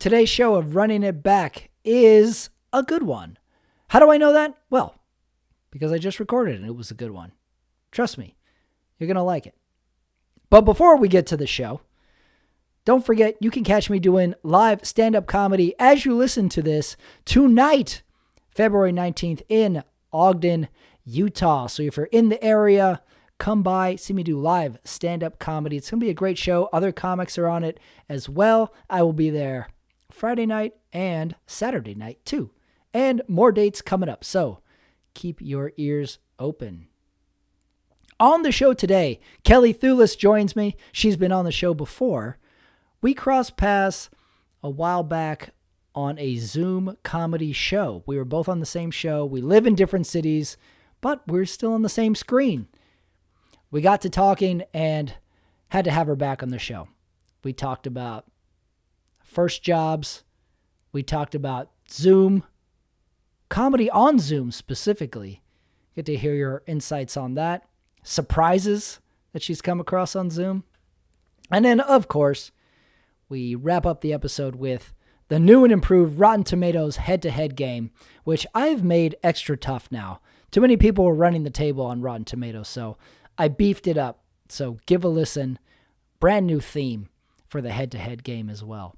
Today's show of Running It Back is a good one. How do I know that? Well, because I just recorded it and it was a good one. Trust me, you're going to like it. But before we get to the show, don't forget you can catch me doing live stand-up comedy as you listen to this tonight, February 19th in Ogden, Utah. So if you're in the area, come by, see me do live stand-up comedy. It's going to be a great show. Other comics are on it as well. I will be there Friday night and Saturday night too. And more dates coming up. So keep your ears open. On the show today, Kelly Thewlis joins me. She's been on the show before. We crossed paths a while back on a Zoom comedy show. We were both on the same show. We live in different cities, but we're still on the same screen. We got to talking and had to have her back on the show. We talked about first jobs. We talked about Zoom, comedy on Zoom specifically. Get to hear your insights on that. Surprises that she's come across on Zoom. And then, of course, we wrap up the episode with the new and improved Rotten Tomatoes head-to-head game, which I've made extra tough now. Too many people are running the table on Rotten Tomatoes, so I beefed it up. So give a listen. Brand new theme for the head-to-head game as well.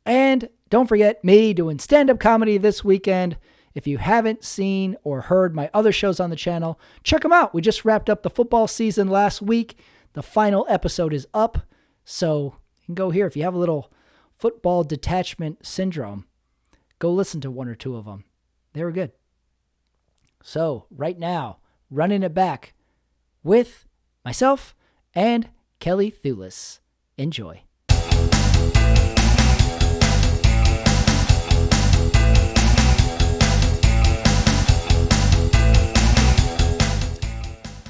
And don't forget me doing stand-up comedy this weekend. If you haven't seen or heard my other shows on the channel, check them out. We just wrapped up the football season last week. The final episode is up, so you can go here. If you have a little football detachment syndrome, go listen to one or two of them. They were good. So right now, running it back with myself and Kelly Thewlis. Enjoy.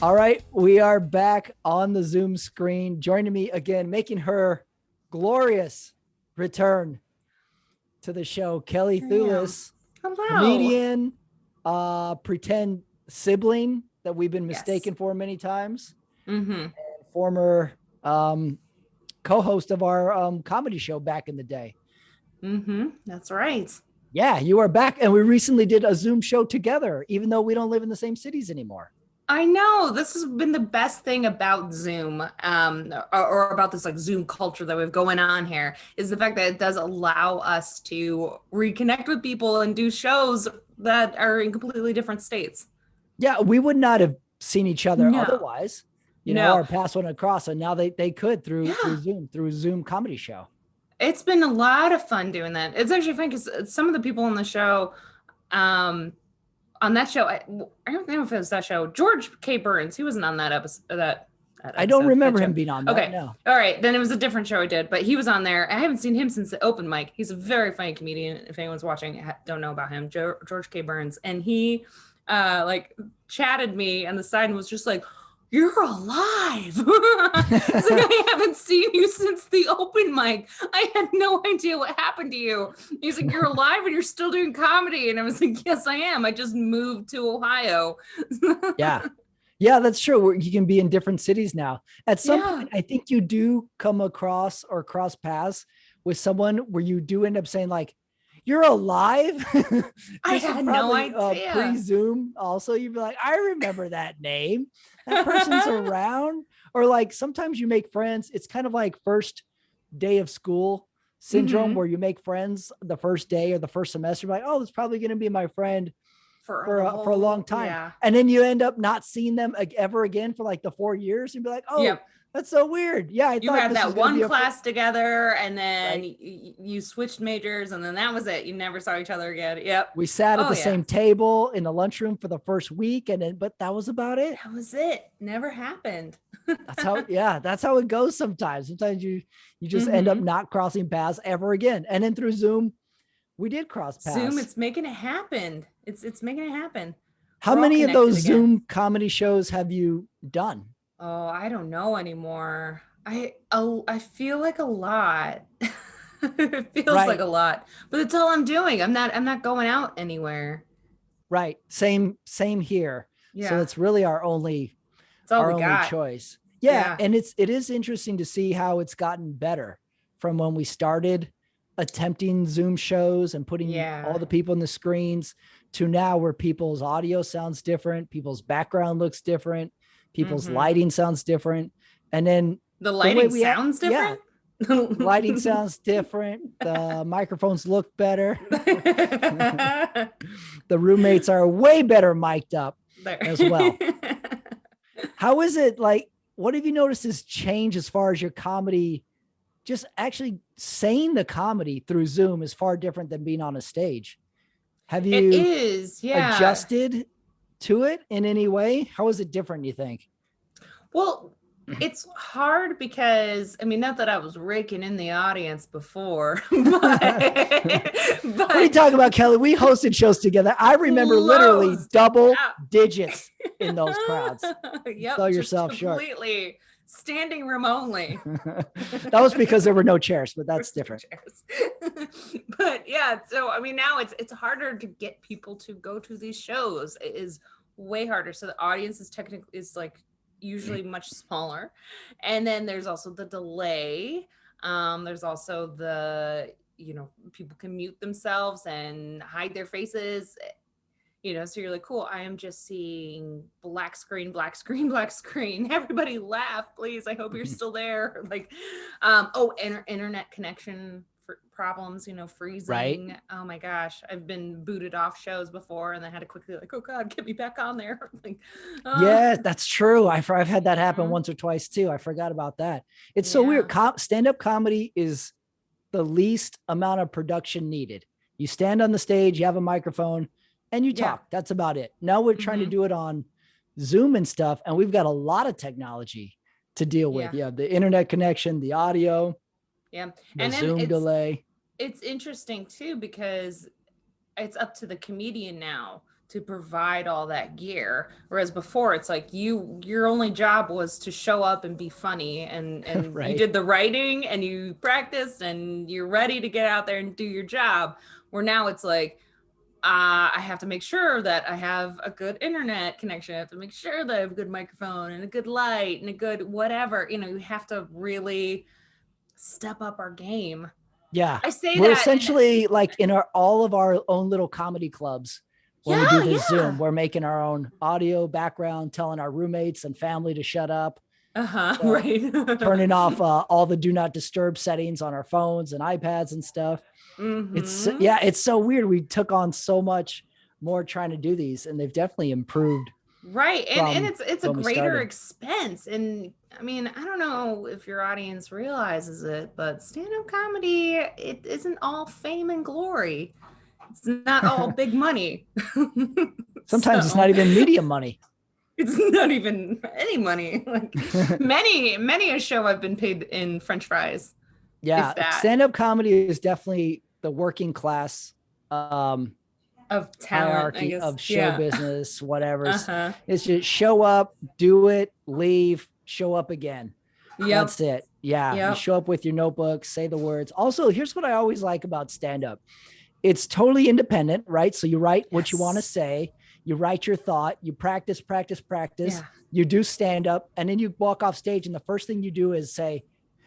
All right, we are back on the Zoom screen. Joining me again, making her glorious return to the show, Kelly Thewlis. Hello. Comedian, pretend sibling that we've been mistaken for many times. Mm-hmm. And former co-host of our comedy show back in the day. Mm-hmm. That's right. Yeah, you are back. And we recently did a Zoom show together, even though we don't live in the same cities anymore. I know this has been the best thing about Zoom, or about this like Zoom culture that we've going on here, is the fact that it does allow us to reconnect with people and do shows that are in completely different states. Yeah, we would not have seen each other otherwise. You know, our paths went across, and now they could through Zoom comedy show. It's been a lot of fun doing that. It's actually fun because some of the people on the show, on that show, I don't know if it was that show. George K. Burns, he wasn't on that episode. I don't remember him being on that. Okay, no. All right, then it was a different show I did, but he was on there. I haven't seen him since the open mic. He's a very funny comedian. If anyone's watching, don't know about him, George K. Burns, and he like chatted me on the side and was just like, "You're alive." It's like, I haven't seen you since the open mic. I had no idea what happened to you. He's like, "You're alive and you're still doing comedy." And I was like, "Yes, I am. I just moved to Ohio." Yeah, that's true. You can be in different cities now. At some point, I think you do come across or cross paths with someone where you do end up saying like, "You're alive." I had no idea. Pre-Zoom also, you'd be like, "I remember that name. That person's around." Or like sometimes you make friends. It's kind of like first day of school syndrome, where you make friends the first day or the first semester. You're like, "Oh, that's probably going to be my friend for a long time." Yeah. And then you end up not seeing them ever again for like the 4 years. And be like, "Oh, that's so weird." Yeah, you had that one class together, and then you switched majors, and then that was it. You never saw each other again. Yep. We sat at the same table in the lunchroom for the first week, but that was about it. That was it. Never happened. That's how it goes sometimes. Sometimes you just end up not crossing paths ever again. And then through Zoom, we did cross paths. Zoom, it's making it happen. It's making it happen. How many of those Zoom comedy shows have you done? Oh, I don't know anymore. I feel like a lot. It feels like a lot, but it's all I'm doing. I'm not going out anywhere. Right. Same here. Yeah. So it's really our only choice. Yeah. And it is interesting to see how it's gotten better from when we started attempting Zoom shows and putting Yeah. all the people in the screens to now where people's audio sounds different, people's background looks different, people's lighting sounds different. And then the lighting sounds different. Lighting sounds different. The microphones look better. The roommates are way better mic'd up as well. How is it like, what have you noticed has changed as far as your comedy? Just actually saying the comedy through Zoom is far different than being on a stage. Have you adjusted to it in any way? How is it different, you think? Well, it's hard because, I mean, not that I was raking in the audience before, but what are you talking about, Kelly? We hosted shows together. I remember literally double digits in those crowds. Yep, Sell yourself short. Completely standing room only. That was because there were no chairs, but that's different. But yeah, so I mean, now it's harder to get people to go to these shows. It is way harder. So the audience is like usually much smaller, and then there's also the delay. There's also the, you know, people can mute themselves and hide their faces. You know, so you're like, cool, I am just seeing black screen, black screen, black screen. Everybody laugh, please. I hope you're still there. Like, internet connection problems, you know, freezing. Right. Oh my gosh. I've been booted off shows before and I had to quickly like, oh God, get me back on there. Like, yeah, that's true. I've had that happen once or twice too. I forgot about that. It's so weird. Stand-up comedy is the least amount of production needed. You stand on the stage, you have a microphone, and you talk. That's about it. Now we're trying to do it on Zoom and stuff, and we've got a lot of technology to deal with. Yeah, the internet connection, the audio, the Zoom delay. It's interesting too, because it's up to the comedian now to provide all that gear, whereas before it's like your only job was to show up and be funny, and right. You did the writing and you practiced and you're ready to get out there and do your job. Where now it's like, I have to make sure that I have a good internet connection. I have to make sure that I have a good microphone and a good light and a good whatever. You know, you have to really step up our game. Yeah. We're essentially like in all of our own little comedy clubs. When we do this Zoom, we're making our own audio background, telling our roommates and family to shut up. Right. Turning off all the do not disturb settings on our phones and iPads and stuff. It's so weird. We took on so much more trying to do these, and they've definitely improved. Right. And it's a greater expense. And I mean, I don't know if your audience realizes it, but stand-up comedy, it isn't all fame and glory. It's not all big money. Sometimes it's not even media money. It's not even any money. Like many a show I've been paid in French fries. Yeah. Stand-up comedy is definitely the working class of talent, hierarchy of show business, whatever. It's just show up, do it, leave, show up again. That's it. Yeah. You show up with your notebook, say the words. Also, here's what I always like about stand-up. It's totally independent, right? So you write what you want to say. You write your thought, you practice, you do stand up, and then you walk off stage, and the first thing you do is say,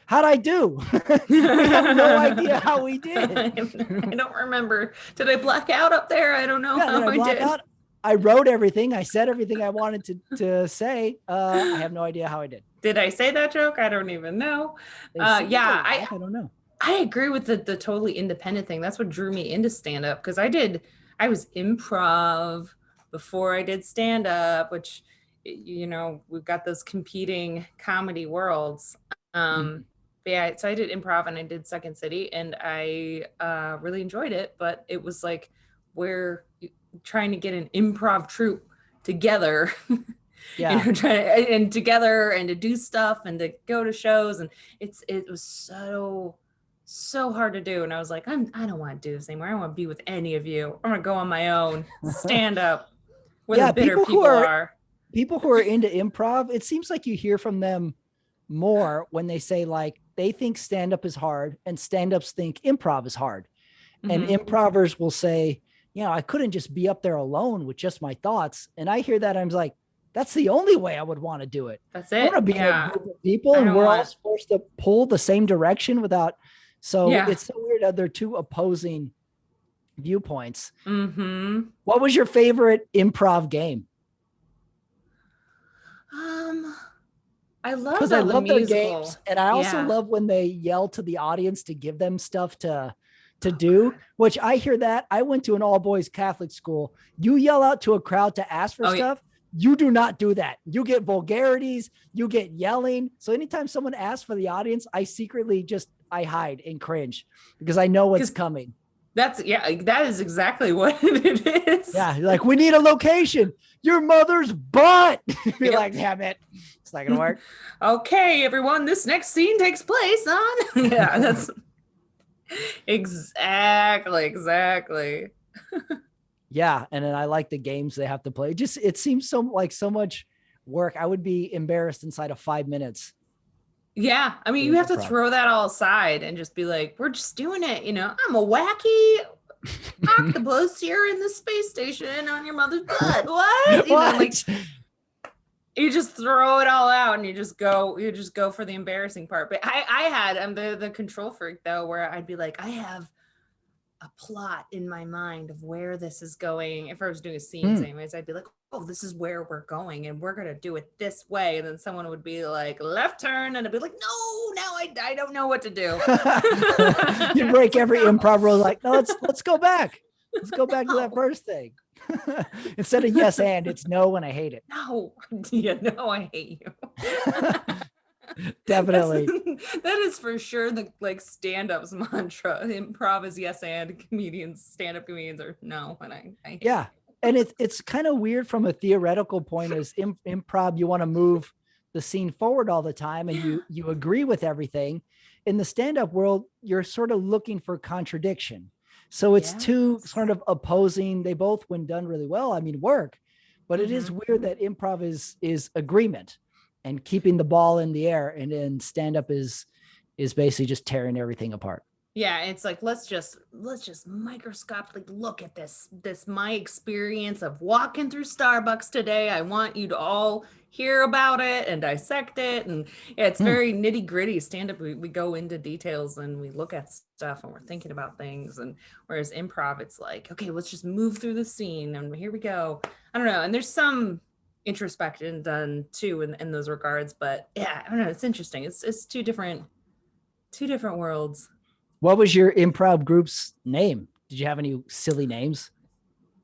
how'd I do? We have no idea how we did. I don't remember. Did I black out up there? I don't know how I did. I wrote everything. I said everything I wanted to say. I have no idea how I did. Did I say that joke? I don't even know. I don't know. I agree with the totally independent thing. That's what drew me into stand-up, because I was improv before I did stand-up, which, you know, we've got those competing comedy worlds. But yeah, so I did improv and I did Second City, and I really enjoyed it, but it was like, we're trying to get an improv troupe together, you know, together and to do stuff and to go to shows, and it was so hard to do. And I was like, I don't want to do this anymore. I don't want to be with any of you. I'm gonna go on my own, stand up where the bitter people are. People who are into improv, it seems like you hear from them more when they say, like, they think stand-up is hard and stand-ups think improv is hard. And improvers will say, you know, I couldn't just be up there alone with just my thoughts. And I hear that, I'm like, that's the only way I would want to do it. That's it. I want to be in a group of people, and we're all supposed to pull the same direction without So Yeah. it's so weird that they're two opposing viewpoints. Mm-hmm. What was your favorite improv game? I Because loved I all the love their musical. games, and I also Yeah. love when they yell to the audience to give them stuff to Oh do, God. which I hear that. I went to an all boys Catholic school. You yell out to a crowd to ask for Oh yeah. stuff. You do not do that. You get vulgarities, you get yelling. So anytime someone asks for the audience, I secretly I hide and cringe because I know what's coming. That is exactly what it is. Yeah. You're like, we need a location. Your mother's butt. You're like, damn it. It's not going to work. Okay, everyone, this next scene takes place on. Yeah, that's exactly. Yeah, and then I like the games they have to play. Just it seems so much work. I would be embarrassed inside of 5 minutes. Yeah, I mean, you have to throw that all aside and just be like, we're just doing it. I'm a wacky octopus here in the space station on your mother's butt. What? You just throw it all out and you just go for the embarrassing part. But I'm the control freak though, where I'd be like, I have a plot in my mind of where this is going. If I was doing scenes anyways, I'd be like, oh, this is where we're going and we're gonna do it this way. And then someone would be like, left turn, and I'd be like, no, now I don't know what to do. You break every improv rule, like, no, let's go back. Let's go back to that first thing. Instead of yes and, it's no and I hate it. No, I hate you. Definitely. That is for sure the stand-ups mantra. Improv is yes and, stand-up comedians are no, and I hate it. And it's kind of weird from a theoretical point. As improv, you want to move the scene forward all the time, and you agree with everything. In the stand-up world, you're sort of looking for contradiction. So it's two sort of opposing. They both, when done really well, work. But it is weird that improv is agreement and keeping the ball in the air, and then stand-up is basically just tearing everything apart. Yeah, it's like, let's just microscopically look at this my experience of walking through Starbucks today. I want you to all hear about it and dissect it. And it's very nitty gritty stand-up. We go into details and we look at stuff and we're thinking about things. And whereas improv, it's like, okay, let's just move through the scene and here we go. I don't know. And there's some introspection done too in those regards. But yeah, I don't know. It's interesting. It's two different worlds. What was your improv group's name? Did you have any silly names?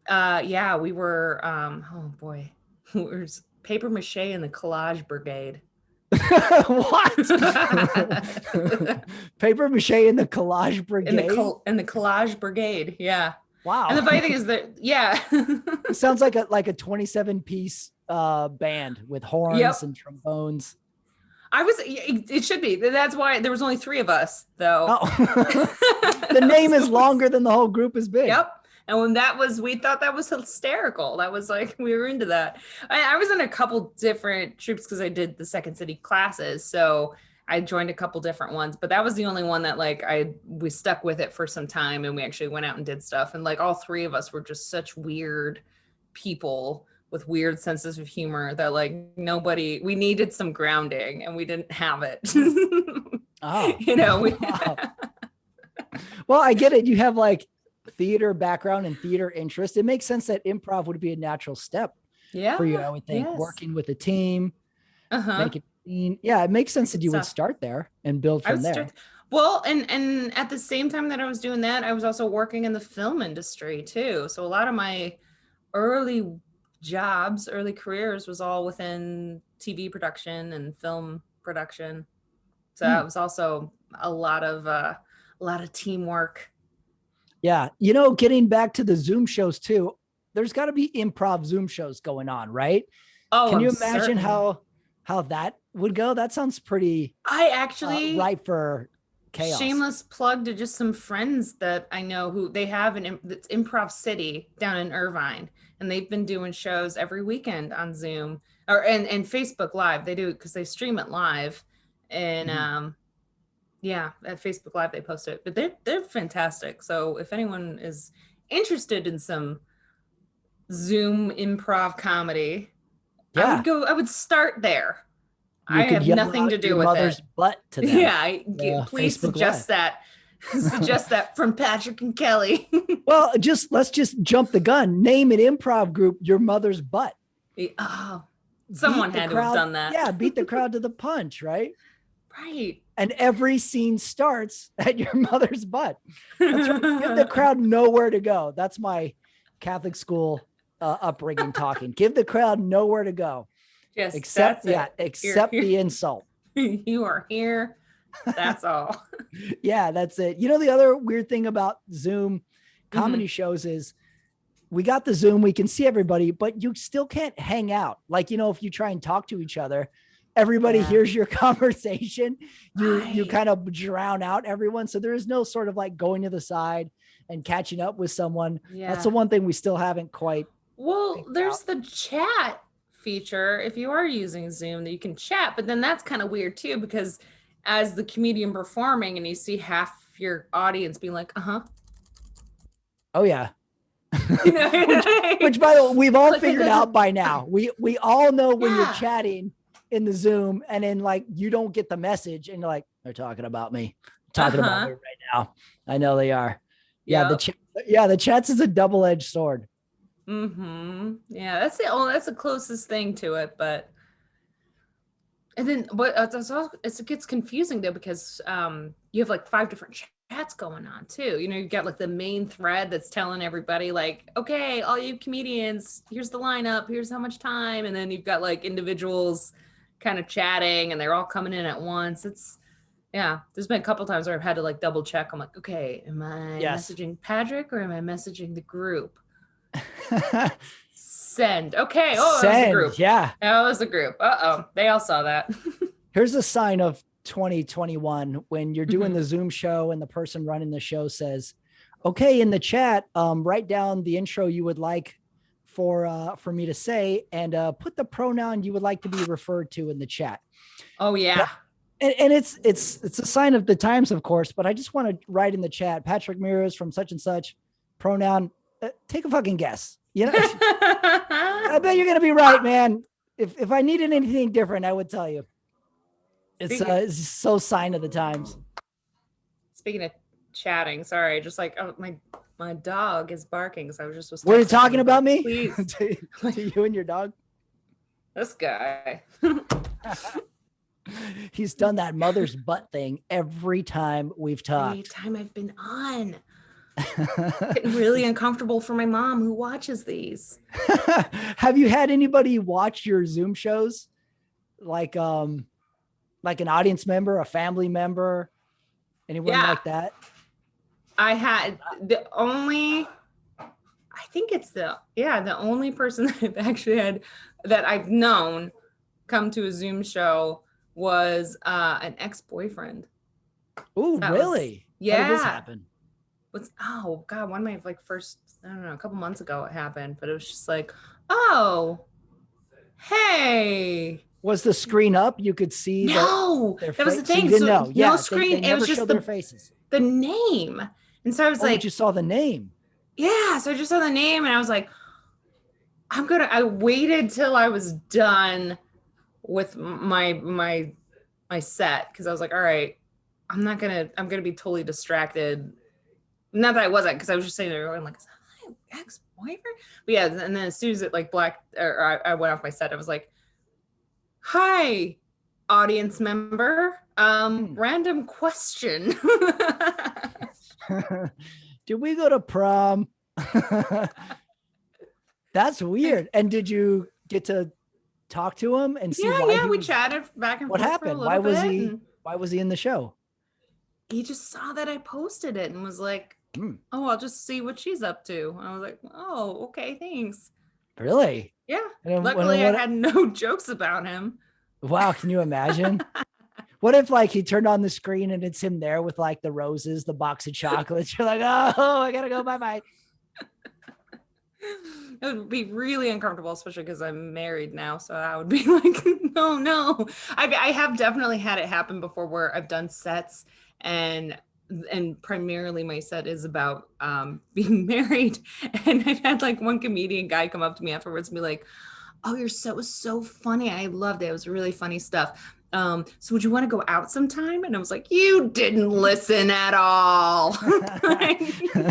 Yeah, we were, oh boy, we were Paper Mache and the Collage Brigade. What? Paper Mache and the Collage Brigade? And the Collage Brigade, yeah. Wow. And the funny thing is that, yeah. It sounds like a 27-piece band with horns and trombones. It should be. That's why there was only 3 of us, though. Oh. The name is longer than the whole group is big. Yep. And when we thought that was hysterical. That was like, we were into that. I was in a couple different troops because I did the Second City classes. So I joined a couple different ones, but that was the only one that we stuck with it for some time. And we actually went out and did stuff. And all 3 of us were just such weird people with weird senses of humor that we needed some grounding and we didn't have it. Oh, wow. Well, I get it. You have theater background and theater interest. It makes sense that improv would be a natural step for you, I would think. Yes. Working with a team, make it scene. Yeah, it makes sense that you would start there and build from there. Well, and at the same time that I was doing that, I was also working in the film industry too. So a lot of my early careers was all within TV production and film production. So it was also a lot of teamwork. Yeah. Getting back to the Zoom shows too, there's got to be improv Zoom shows going on, right? Oh, can you imagine how that would go? That sounds pretty ripe for chaos. Shameless plug to just some friends that I know who they have it's Improv City down in Irvine. And they've been doing shows every weekend on Zoom and Facebook Live. They do it because they stream it live. And at Facebook Live they post it. But they're fantastic. So if anyone is interested in some Zoom improv comedy, I would start there. I have nothing to do with it. Butt to them. Yeah, please suggest that. Suggest that from Patrick and Kelly. Well, let's just jump the gun. Name an improv group, Your Mother's Butt. Oh, someone had to have done that. Yeah, beat the crowd to the punch, right? Right. And every scene starts at Your Mother's Butt. That's right. Give the crowd nowhere to go. That's my Catholic school upbringing talking. Give the crowd nowhere to go. Yes, except the insult. You are here. That's all. Yeah, that's it. You know, the other weird thing about Zoom comedy shows is we got the Zoom, we can see everybody, but you still can't hang out. Like, you know, if you try and talk to each other, everybody hears your conversation. You kind of drown out everyone. So there is no sort of like going to the side and catching up with someone. Yeah. That's the one thing we still haven't quite. Well, there's the chat feature if you are using Zoom that you can chat, but then that's kind of weird too, because as the comedian performing and you see half your audience being like, oh yeah. which by the way, we've all figured out by now. We all know when you're chatting in the Zoom and then like you don't get the message and you're like, they're talking about me. Talking about me right now. I know they are. Yeah, the chats is a double-edged sword. Yeah, that's the closest thing to it, but it gets confusing though, because you have like 5 different chats going on too. You know, you've got like the main thread that's telling everybody like, okay, all you comedians, here's the lineup, here's how much time, and then you've got like individuals kind of chatting and they're all coming in at once. There's been a couple times where I've had to like double check. I'm like, okay, am I messaging Patrick or am I messaging the group? Send. Okay. Oh, Send. That was a group. Yeah. That was a group. They all saw that. Here's a sign of 2021 when you're doing the Zoom show and the person running the show says, okay, in the chat, write down the intro you would like for me to say and put the pronoun you would like to be referred to in the chat. Oh yeah. And it's a sign of the times, of course, but I just want to write in the chat, Patrick Mears from such and such, pronoun, take a fucking guess. You know, I bet you're going to be right, man. If I needed anything different, I would tell you. It's so sign of the times. Speaking of chatting, sorry, just like my dog is barking. So I was just. Were you talking about me? Please. to you and your dog? This guy. He's done that mother's butt thing every time we've talked. Every time I've been on. Getting really uncomfortable for my mom who watches these. Have you had anybody watch your Zoom shows? Like an audience member, a family member, anyone like that? I had the only person that I've actually had that I've known come to a Zoom show was an ex-boyfriend. Oh, really? Yeah. How did this happen? One of my like first, I don't know, a couple months ago it happened, but it was just like, oh, hey. Was the screen up? You could see that was the thing. So no screen. They it was just their faces. The name. And so I was like, you saw the name. Yeah. So I just saw the name and I was like, I waited till I was done with my set. Cause I was like, all right, I'm going to be totally distracted. Not that I wasn't, because I was just saying there, I'm like, is that my ex-boyfriend? But yeah, and then as soon as it like I went off my set, I was like, hi, audience member. Random question. Did we go to prom? That's weird. And did you get to talk to him and see why we chatted back and forth? What happened? Why was he in the show? He just saw that I posted it and was like, oh, I'll just see what she's up to. And I was like, oh, okay, thanks. Really? Yeah. Luckily, I had no jokes about him. Wow. Can you imagine? What if like he turned on the screen and it's him there with like the roses, the box of chocolates? You're like, oh, I gotta go. Bye-bye. It would be really uncomfortable, especially because I'm married now. So I would be like, no. I have definitely had it happen before where I've done sets and primarily my set is about being married. And I've had like one comedian guy come up to me afterwards and be like, oh, your set was so funny. I loved it. It was really funny stuff. so would you want to go out sometime? And I was like, you didn't listen at all.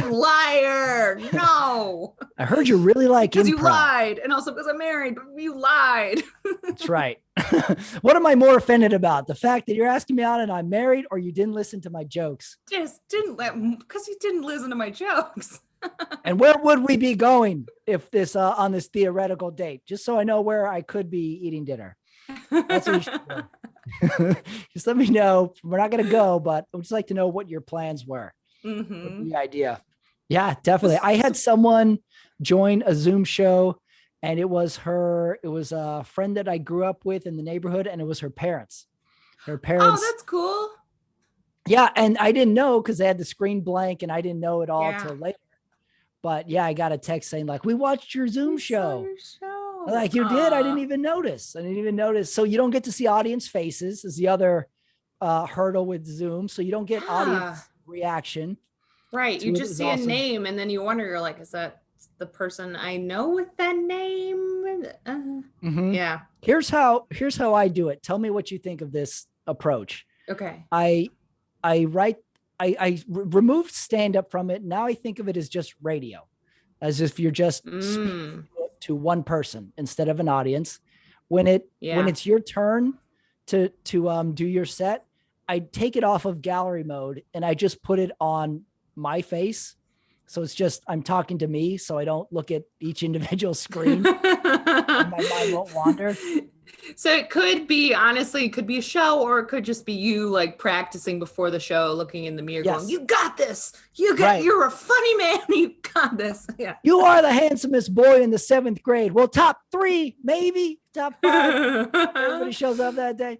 Liar. No. I heard you really like because improv. You lied. And also because I'm married, but you lied. That's right. What am I more offended about? The fact that you're asking me out and I'm married, or you didn't listen to my jokes? Just didn't because you didn't listen to my jokes. And where would we be going if this on this theoretical date? Just so I know where I could be eating dinner. That's what you should do. Just let me know. We're not going to go, but I would just like to know what your plans were. The idea. Yeah, definitely. I had someone join a Zoom show, and it was a friend that I grew up with in the neighborhood, and it was her parents. Her parents. Oh, that's cool. Yeah. And I didn't know because they had the screen blank, and I didn't know it all till later. But yeah, I got a text saying like, we watched your Zoom show. Like, you did? I didn't even notice. So you don't get to see audience faces is the other hurdle with Zoom. So you don't get audience reaction. Right. You just see a name and then you wonder, you're like, is that the person I know with that name? Yeah. Here's how I do it. Tell me what you think of this approach. Okay. I removed stand-up from it. Now I think of it as just radio, as if you're just speaking to one person instead of an audience. When it's your turn to do your set, I take it off of gallery mode and I just put it on my face. So it's just, I'm talking to me, so I don't look at each individual screen. My mind won't wander. So it could be, honestly, it could be a show, or it could just be you like practicing before the show, looking in the mirror going, you got this. You're a funny man. You got this. Yeah. You are the handsomest boy in the 7th grade. Well, top 3, maybe top 5. Everybody shows up that day.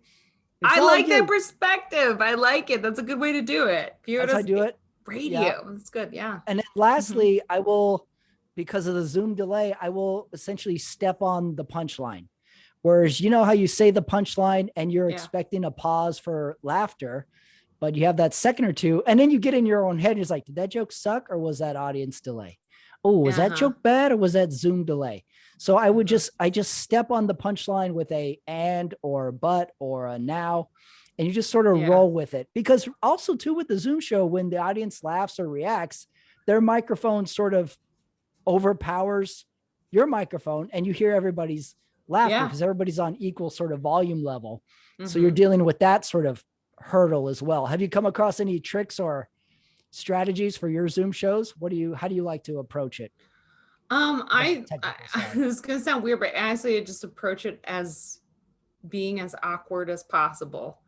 I like that perspective. I like it. That's a good way to do it. That's how I do it. Radio. Yeah. That's good. Yeah. And then lastly, I will, because of the Zoom delay, I will essentially step on the punchline. Whereas, you know how you say the punchline and you're expecting a pause for laughter, but you have that second or two, and then you get in your own head and it's like, did that joke suck, or was that audience delay? Oh, was that joke bad, or was that Zoom delay? So I would I just step on the punchline with a and or but or a now, and you just sort of roll with it. Because also too, with the Zoom show, when the audience laughs or reacts, their microphone sort of overpowers your microphone and you hear everybody's laughter because everybody's on equal sort of volume level. So you're dealing with that sort of hurdle as well. Have you come across any tricks or strategies for your Zoom shows? How do you like to approach it? It's going to sound weird, but honestly, I just approach it as being as awkward as possible.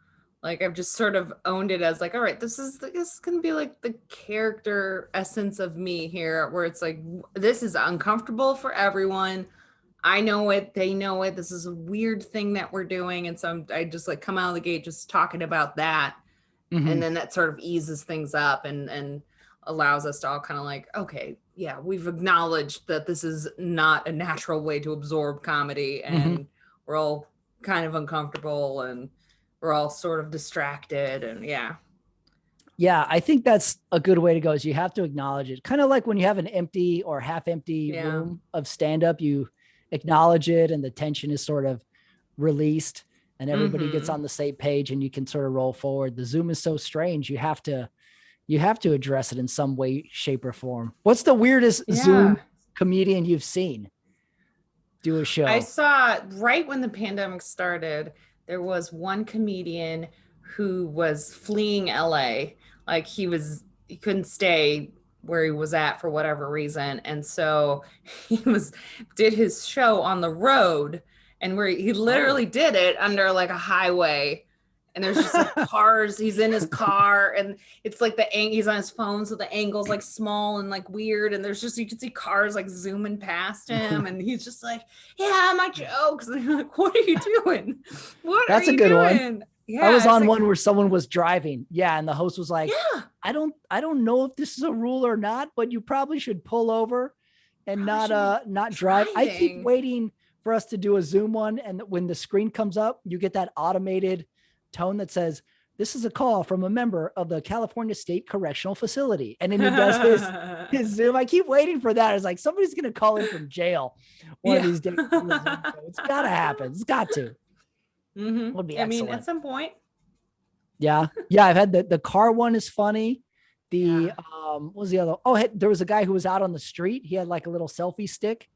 Like, I've just sort of owned it as like, all right, this is going to be like the character essence of me here, where it's like, this is uncomfortable for everyone. I know it. They know it. This is a weird thing that we're doing. And so I just like come out of the gate just talking about that. And then that sort of eases things up and allows us to all kind of like, okay, yeah, we've acknowledged that this is not a natural way to absorb comedy. And we're all kind of uncomfortable and we're all sort of distracted. And yeah, I think that's a good way to go, is you have to acknowledge it. Kind of like when you have an empty or half empty room of stand-up, you acknowledge it and the tension is sort of released and everybody gets on the same page and you can sort of roll forward. The Zoom is so strange. You have to address it in some way, shape, or form. What's the weirdest Zoom comedian you've seen do a show? I saw right when the pandemic started, there was one comedian who was fleeing LA. Like he couldn't stay where he was at for whatever reason. And so he did his show on the road, and where he literally did it under like a highway. And there's just like cars. He's in his car and it's like he's on his phone. So the angle's like small and like weird. And there's just, you can see cars like zooming past him. And he's just like, yeah, my jokes. And you're like, what are you doing? That's a good one. Yeah, I was on one where someone was driving. Yeah. And the host was like, I don't know if this is a rule or not, but you probably should pull over and not drive. I keep waiting for us to do a Zoom one. And when the screen comes up, you get that automated tone that says, this is a call from a member of the California State Correctional Facility. And then he does his Zoom. I keep waiting for that. It's like, somebody's going to call in from jail one of these days. It's got to happen. It's got to. Would be I mean, excellent. at some point. Yeah. Yeah. I've had the car one is funny. The, Yeah. what was the other? Oh, there was a guy who was out on the street. He had like a little selfie stick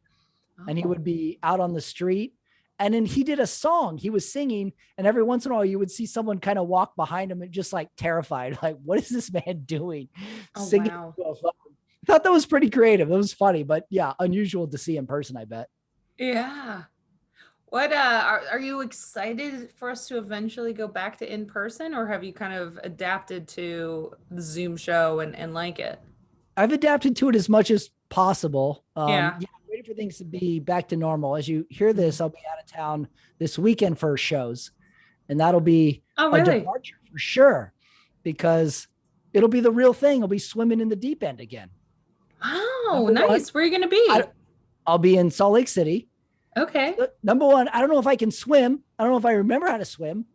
and he Oh. would be out on the street. And then he did a song. He was singing, and every once in a while you would see someone kind of walk behind him and just like terrified, like, what is this man doing? Oh, Singing. wow. I thought that was pretty creative. It was funny, but yeah, unusual to see in person, I bet. Yeah. What are you excited for us to eventually go back to in person, or have you kind of adapted to the Zoom show and like it? I've adapted to it as much as possible. Yeah. Yeah, I'm ready for things to be back to normal. As you hear this, I'll be out of town this weekend for shows, and that'll be Oh, a really? departure for sure, because it'll be the real thing. I'll be swimming in the deep end again. Wow, Number one, nice. Where are you going to be? I'll be in Salt Lake City. Okay. Number one, I don't know if I can swim. I don't know if I remember how to swim.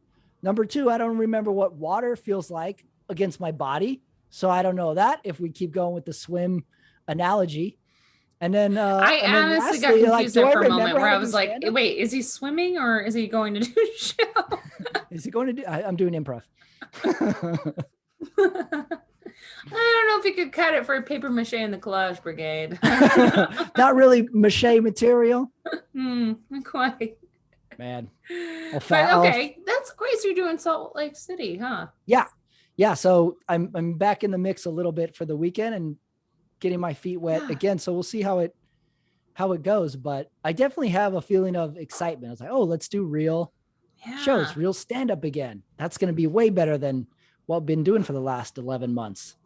Number two, I don't remember what water feels like against my body. So I don't know that if we keep going with the swim analogy. And then I honestly got lastly, like, confused do there I for a moment remember where how I to do was like, stand-up? wait, is he swimming or is he going to do a show? Is he going to do? I'm doing improv. I don't know if you could cut it for paper mache in the collage brigade. Not really mache material. Quite. Man. But okay, that's great. So you're doing Salt Lake City, huh? Yeah. Yeah. So I'm back in the mix a little bit for the weekend and getting my feet wet again. So we'll see how it goes. But I definitely have a feeling of excitement. I was like, oh, let's do real shows, real stand-up again. That's going to be way better than what I've been doing for the last 11 months.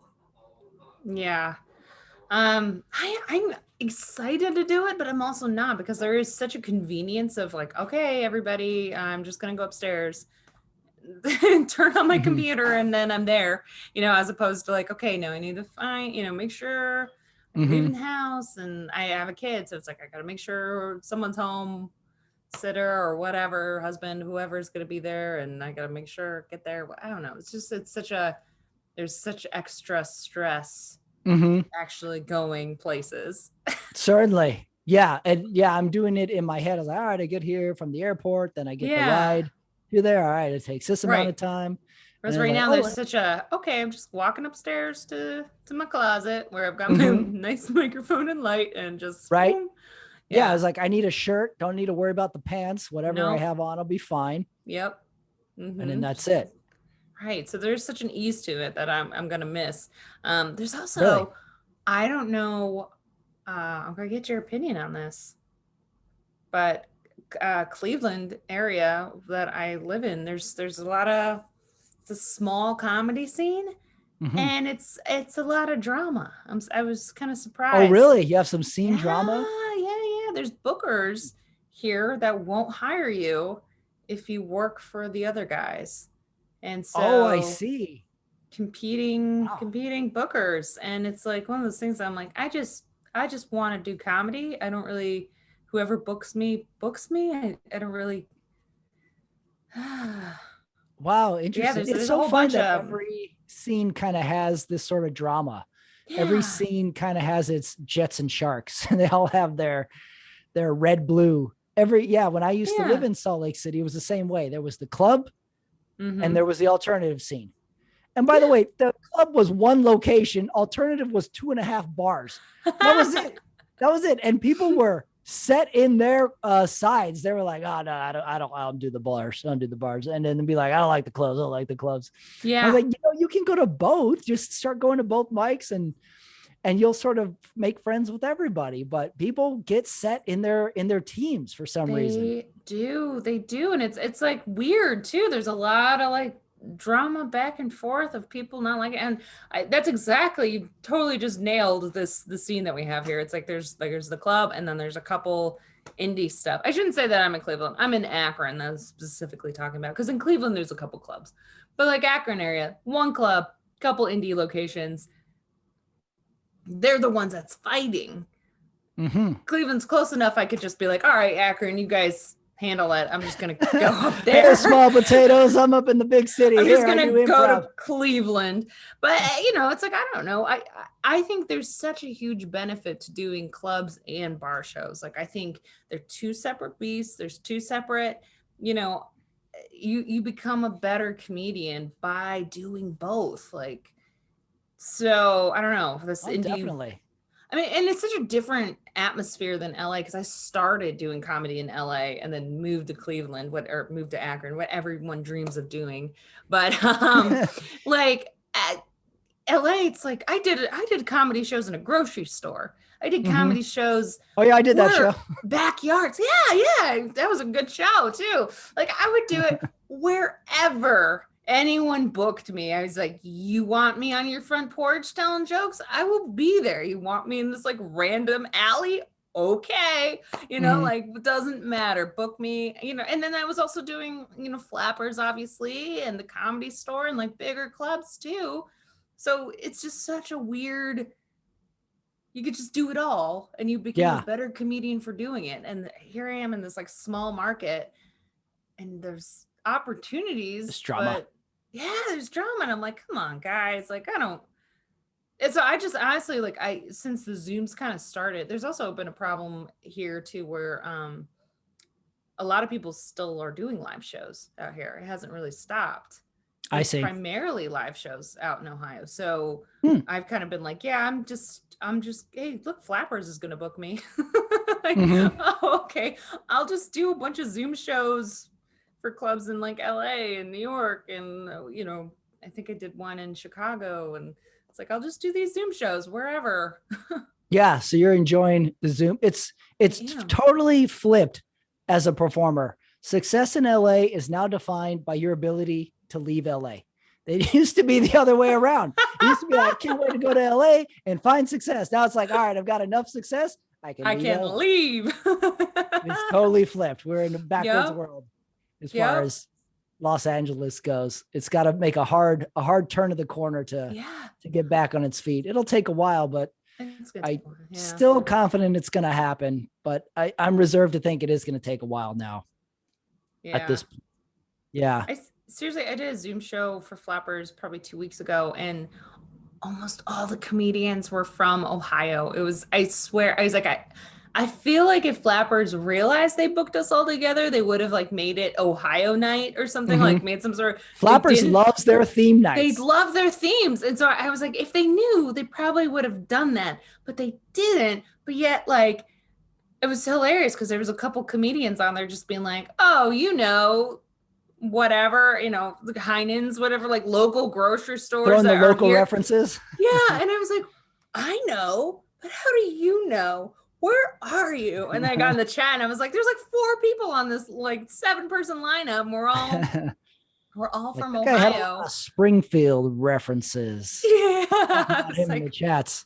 Yeah. I'm excited to do it, but I'm also not, because there is such a convenience of like, okay, everybody, I'm just going to go upstairs, turn on my computer, and then I'm there, as opposed to like, okay, no, I need to find, make sure I'm leaving the house, and I have a kid. So it's like, I got to make sure someone's home, sitter or whatever, husband, whoever's going to be there. And I got to make sure, get there. I don't know. There's such extra stress actually going places. Certainly. Yeah. And yeah, I'm doing it in my head. I was like, all right, I get here from the airport, then I get the ride. You're there. All right. It takes this amount of time. Whereas right now there's such a, okay, I'm just walking upstairs to my closet where I've got my nice microphone and light and just right. Boom. Yeah. I was like, I need a shirt. Don't need to worry about the pants. Whatever I have on, I'll be fine. Yep. And then that's it. Right. So there's such an ease to it that I'm going to miss. There's also, I don't know, I'm going to get your opinion on this, but Cleveland area that I live in, there's a lot of, it's a small comedy scene, and it's a lot of drama. I was kind of surprised. Oh, really? You have some scene drama? Yeah. There's bookers here that won't hire you if you work for the other guys. And so I see. Competing bookers. And it's like one of those things I'm like, I just want to do comedy. I don't really, whoever books me. I don't really. Wow, interesting. There's it's so fun that every scene kind of has this sort of drama. Every scene kind of has its jets and sharks. And they all have their red, blue. When I used to live in Salt Lake City, it was the same way. There was the club and there was the alternative scene. And by the way, the club was one location. Alternative was 2.5 bars. That was it. And people were set in their sides. They were like, oh no, I don't do the bars. I don't do the bars. And then be like, I don't like the clubs. I don't like the clubs. Yeah. I was like, you can go to both. Just start going to both mics and you'll sort of make friends with everybody. But people get set in their teams for some reason. They do. And it's like weird too. There's a lot of like drama back and forth of people not like it. And that's exactly, you totally just nailed the scene that we have here. It's like there's the club, and then there's a couple indie stuff. I shouldn't say that I'm in Cleveland. I'm in Akron, that's specifically talking about, because in Cleveland there's a couple clubs, but like Akron area, one club, couple indie locations. They're the ones that's fighting. Cleveland's close enough. I could just be like, all right, Akron, you guys handle it. I'm just going to go up there. Hey, small potatoes. I'm up in the big city. I'm just going to go to Cleveland. But, it's like, I don't know. I think there's such a huge benefit to doing clubs and bar shows. Like, I think they're two separate beasts. There's two separate, you become a better comedian by doing both. Like, so I don't know this definitely. I mean, and it's such a different atmosphere than LA, because I started doing comedy in LA and then moved to Cleveland, or moved to Akron, what everyone dreams of doing. But like at LA, it's like I did comedy shows in a grocery store. I did comedy shows. Oh yeah, I did that show. Backyards. Yeah, that was a good show too. Like I would do it wherever anyone booked me. I was like, you want me on your front porch telling jokes? I will be there. You want me in this like random alley? Okay. Like it doesn't matter. Book me, and then I was also doing, Flappers, obviously, and the Comedy Store and like bigger clubs too. So it's just such a weird, you could just do it all and you become a better comedian for doing it. And here I am in this like small market and there's opportunities. There's drama. There's drama. And I'm like, come on, guys. Like, and so I just honestly, like, since the Zooms kind of started, there's also been a problem here too, where a lot of people still are doing live shows out here. It hasn't really stopped. I see. Primarily live shows out in Ohio. So I've kind of been like, I'm just, hey, look, Flappers is going to book me. Like, oh, okay. I'll just do a bunch of Zoom shows for clubs in like LA and New York. And, I think I did one in Chicago, and it's like, I'll just do these Zoom shows wherever. Yeah. So you're enjoying the Zoom. It's totally flipped as a performer. Success in LA is now defined by your ability to leave LA. It used to be the other way around. It used to be like, I can't wait to go to LA and find success. Now it's like, all right, I've got enough success. I can leave. It's totally flipped. We're in the backwards world as far as Los Angeles goes. It's got to make a hard turn of the corner to get back on its feet. It'll take a while, but I'm still confident it's going to happen. But I'm reserved to think it is going to take a while now. At this point. Yeah. Seriously, I did a Zoom show for Flappers probably 2 weeks ago, and almost all the comedians were from Ohio. It was, I swear, I was like, I feel like if Flappers realized they booked us all together, they would have like made it Ohio night or something, like made some sort of. Flappers loves their theme nights. They love their themes. And so I was like, if they knew, they probably would have done that, but they didn't. But yet, like, it was hilarious because there was a couple comedians on there just being like, oh, whatever, the Heinen's, whatever, like local grocery stores. Throwing the local references. Yeah. And I was like, I know, but how do you know? Where are you? And then I got in the chat and I was like, there's like 4 people on this like 7-person lineup. And we're all from Ohio. Springfield references. Yeah. Him in the chats.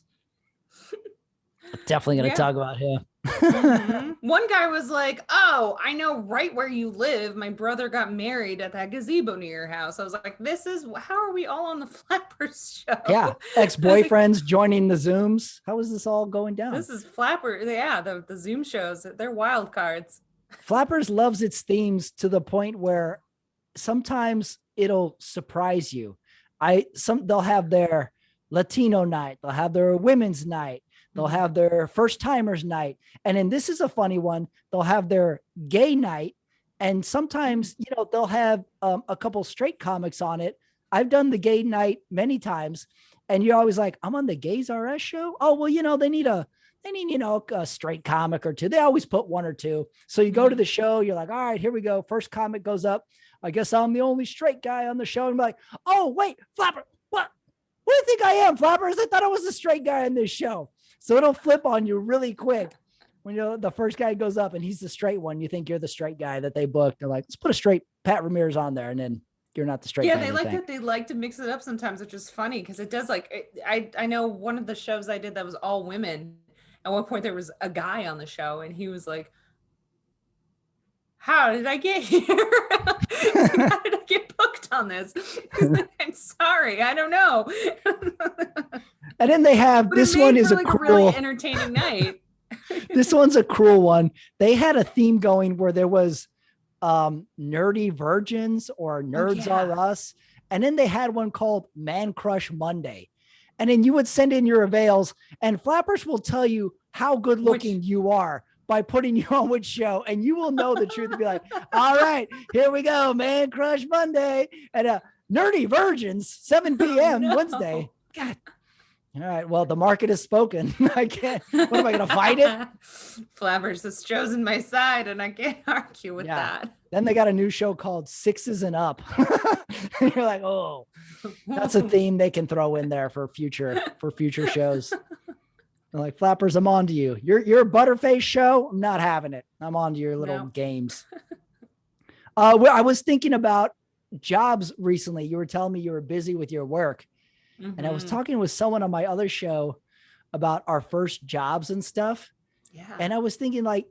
Definitely going to talk about him. One guy was like, oh, I know right where you live. My brother got married at that gazebo near your house. I was like, how are we all on the Flappers show? Yeah. Ex-boyfriends joining the Zooms. How is this all going down? This is Flappers. Yeah. The Zoom shows, they're wild cards. Flappers loves its themes to the point where sometimes it'll surprise you. They'll have their Latino night. They'll have their women's night. They'll have their first timers night. And then this is a funny one. They'll have their gay night. And sometimes, they'll have a couple straight comics on it. I've done the gay night many times. And you're always like, I'm on the Gays RS show. Oh, well, they need a straight comic or two. They always put 1 or 2. So you go to the show, you're like, all right, here we go. First comic goes up. I guess I'm the only straight guy on the show. And I'm like, oh, wait, Flapper, what do you think I am, Flappers? I thought I was the straight guy on this show. So it'll flip on you really quick when the first guy goes up and he's the straight one. You think you're the straight guy that they booked. They're like, let's put a straight Pat Ramirez on there, and then you're not the straight guy. Yeah, they like to mix it up sometimes, which is funny because it does I know one of the shows I did that was all women. At one point there was a guy on the show and he was like, how did I get here? How did I get booked on this? I'm sorry, I don't know. And then they have this one is a really entertaining night. This one's a cruel one. They had a theme going where there was nerdy virgins or nerds are us. And then they had one called Man Crush Monday. And then you would send in your avails and Flappers will tell you how good looking you are by putting you on which show, and you will know the truth and be like, all right, here we go, Man Crush Monday and Nerdy Virgins, 7 p.m. Wednesday. God. All right. Well, the market has spoken. I can't. What am I going to fight it? Flabbers has chosen my side, and I can't argue with that. Then they got a new show called Sixes and Up. And you're like, oh, that's a theme they can throw in there for future shows. They're like, Flappers, I'm on to you. Your Butterface show, I'm not having it. I'm on to your little games. I was thinking about jobs recently. You were telling me you were busy with your work. Mm-hmm. And I was talking with someone on my other show about our first jobs and stuff. Yeah. And I was thinking, like,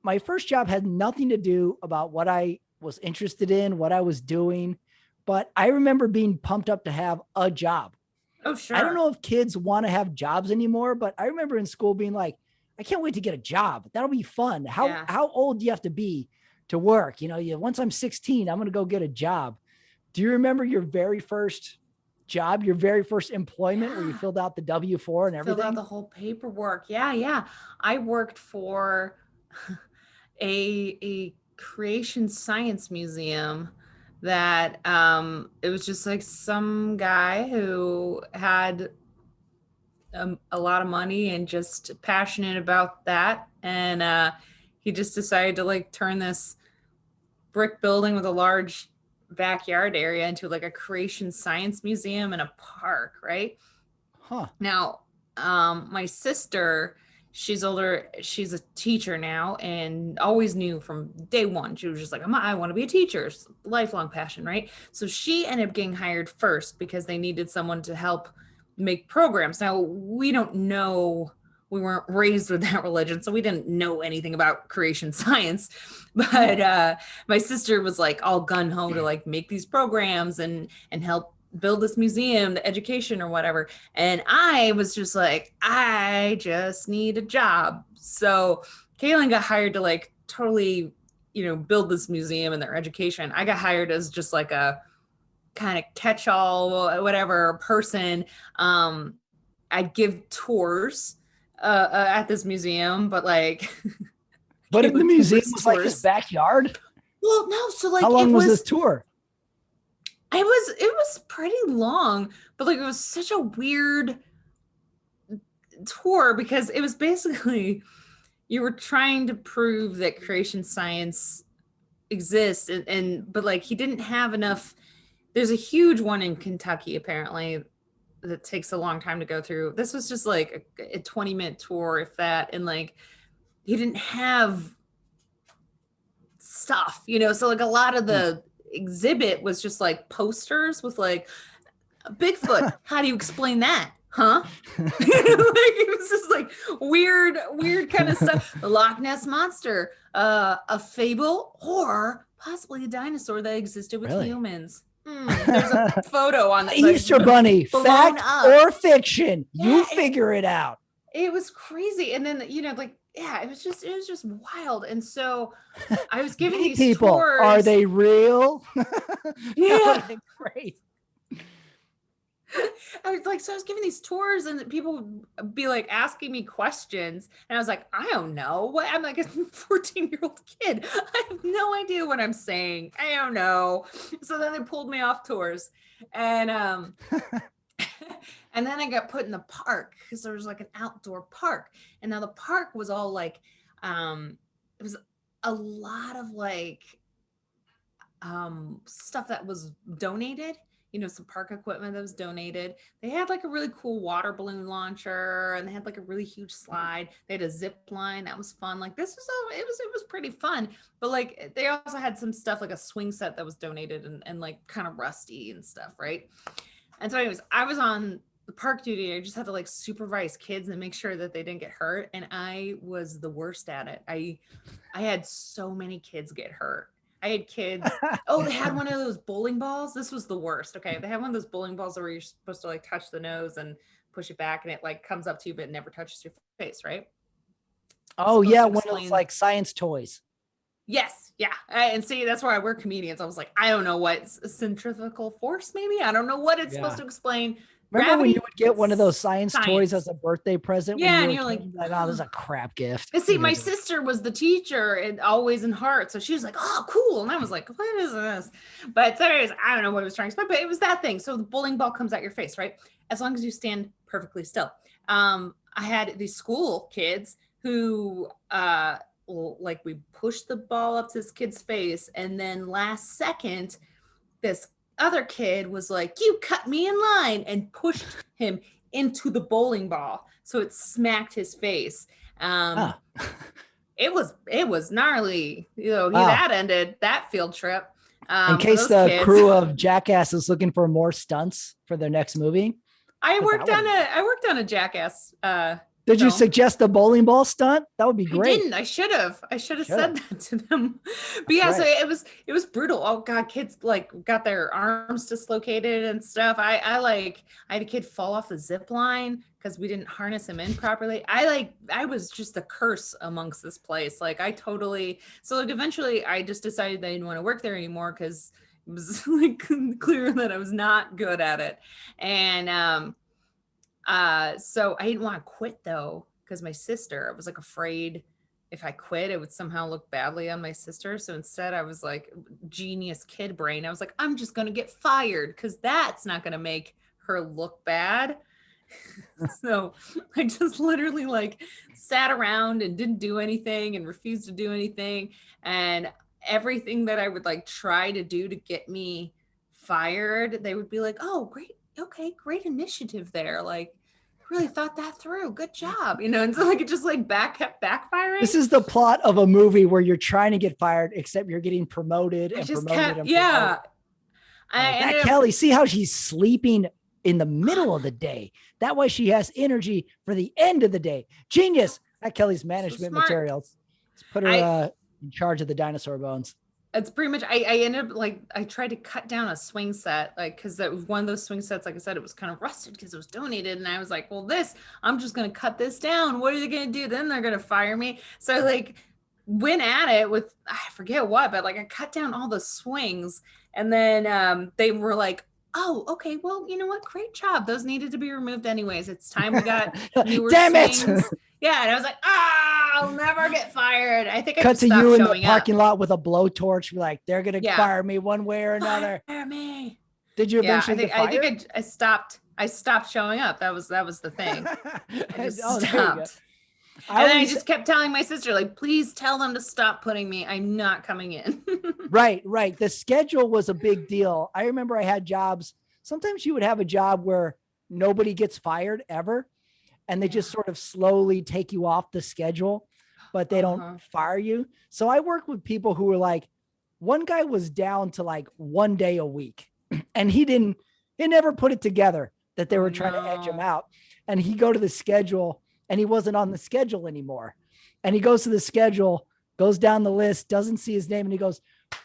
my first job had nothing to do about what I was interested in, what I was doing. But I remember being pumped up to have a job. Oh, sure. I don't know if kids want to have jobs anymore, but I remember in school being like, I can't wait to get a job. That'll be fun. How old do you have to be to work? Once I'm 16, I'm going to go get a job. Do you remember your very first job, your very first employment where you filled out the W-4 and everything? Filled out the whole paperwork. Yeah. I worked for a creation science museum that it was just like some guy who had a lot of money and just passionate about that. And he just decided to like turn this brick building with a large backyard area into like a creation science museum and a park, right? Now, my sister, she's older, she's a teacher now, and always knew from day one, she was just like, I want to be a teacher. It's a lifelong passion, right? So she ended up getting hired first because they needed someone to help make programs. Now, we don't know, we weren't raised with that religion, so we didn't know anything about creation science. But my sister was like all gung-ho to like make these programs and help build this museum, the education or whatever. And I was just like, I just need a job. So Kaylin got hired to like totally, build this museum and their education. I got hired as just like a kind of catch-all, whatever person. I'd give tours at this museum, but like, but in the museum was like his backyard. Well, no. So like, how long was this tour? It was pretty long, but like, it was such a weird tour because it was basically, you were trying to prove that creation science exists. But like, he didn't have enough. There's a huge one in Kentucky, apparently, that takes a long time to go through. This was just like a 20-minute tour, if that. And like, he didn't have stuff, so like a lot of the exhibit was just like posters with like Bigfoot. How do you explain that? Huh? Like, it was just like weird kind of stuff. The Loch Ness monster, a fable, or possibly a dinosaur that existed with humans. There's a photo on the Easter Bunny, fact or fiction. You figure it out. It was crazy. And then, like, it was just wild. And so I was giving these people tours. Are they real? Yeah. Great. I was giving these tours and people would be like asking me questions. And I was like, I don't know. I'm like a 14-year-old kid. I have no idea what I'm saying. I don't know. So then they pulled me off tours. And and then I got put in the park because there was like an outdoor park. And now the park was all like, it was a lot of like stuff that was donated. Some park equipment that was donated. They had like a really cool water balloon launcher, and they had like a really huge slide. They had a zip line that was fun. Like, this was it was pretty fun. But like, they also had some stuff like a swing set that was donated and like kind of rusty and stuff, right? And so anyways, I was on the park duty. I just had to like supervise kids and make sure that they didn't get hurt. And I was the worst at it. I had so many kids get hurt. I had kids. Oh, they had one of those bowling balls. This was the worst. Okay. They had one of those bowling balls where you're supposed to like touch the nose and push it back and it like comes up to you, but it never touches your face. Right. Oh yeah. One of those like science toys. Yes. Yeah. And see, that's why we're comedians. I was like, I don't know what centrifugal force, maybe. I don't know what it's supposed to explain. Remember when Gravity you would get one of those science toys as a birthday present? Yeah, when and you were you're like, oh, this is a crap gift. And see, my sister was the teacher and always in heart. So she was like, oh, cool. And I was like, what is this? But so anyways, I don't know what I was trying to explain, but it was that thing. So the bowling ball comes at your face, right? As long as you stand perfectly still. I had these school kids who like we pushed the ball up to this kid's face. And then last second, this other kid was like, you cut me in line, and pushed him into the bowling ball. So it smacked his face. It was gnarly. That ended that field trip. In case the crew of Jackass is looking for more stunts for their next movie. I worked on a Jackass. Did you suggest a bowling ball stunt? That would be great. I didn't. I should have said that to them. But yeah, so it was brutal. Oh God, kids like got their arms dislocated and stuff. I had a kid fall off the zip line because we didn't harness him in properly. I was just a curse amongst this place. Like eventually I just decided that I didn't want to work there anymore because it was like clear that I was not good at it. And so I didn't want to quit though, because my sister, I was like afraid if I quit, it would somehow look badly on my sister. So instead I was like genius kid brain. I was like, I'm just going to get fired because that's not going to make her look bad. So I just literally like sat around and didn't do anything and refused to do anything. And everything that I would like try to do to get me fired, they would be like, oh, great. Okay, great initiative there. Like, really thought that through. Good job. And so like it just like kept backfiring. This is the plot of a movie where you're trying to get fired, except you're getting promoted and promoted. Yeah. That Kelly, see how she's sleeping in the middle of the day. That way she has energy for the end of the day. Genius. That Kelly's management materials. Let's put her in charge of the dinosaur bones. It's pretty much, I ended up like, I tried to cut down a swing set, like, because that was one of those swing sets, like I said, it was kind of rusted because it was donated. And I was like, well, I'm just going to cut this down. What are they going to do? Then they're going to fire me. So I like went at it with, I forget what, but like I cut down all the swings. And then they were like, oh, okay, well, you know what? Great job. Those needed to be removed anyways. It's time we got newer swings. It. Yeah, and I was like, I'll never get fired. I think I cut to you in the parking lot with a blowtorch. Like, they're gonna fire me one way or another. Fire me. Did you eventually get fired? I think I stopped showing up. That was the thing. I just stopped. And then I just kept telling my sister, like, please tell them to stop putting me. I'm not coming in. Right. The schedule was a big deal. I remember I had jobs. Sometimes you would have a job where nobody gets fired ever. And they just sort of slowly take you off the schedule, but they don't fire you. So I worked with people who were like, one guy was down to like 1 day a week and he never put it together that they were trying to edge him out. And he go to the schedule and he wasn't on the schedule anymore. And he goes to the schedule, goes down the list, doesn't see his name. And he goes,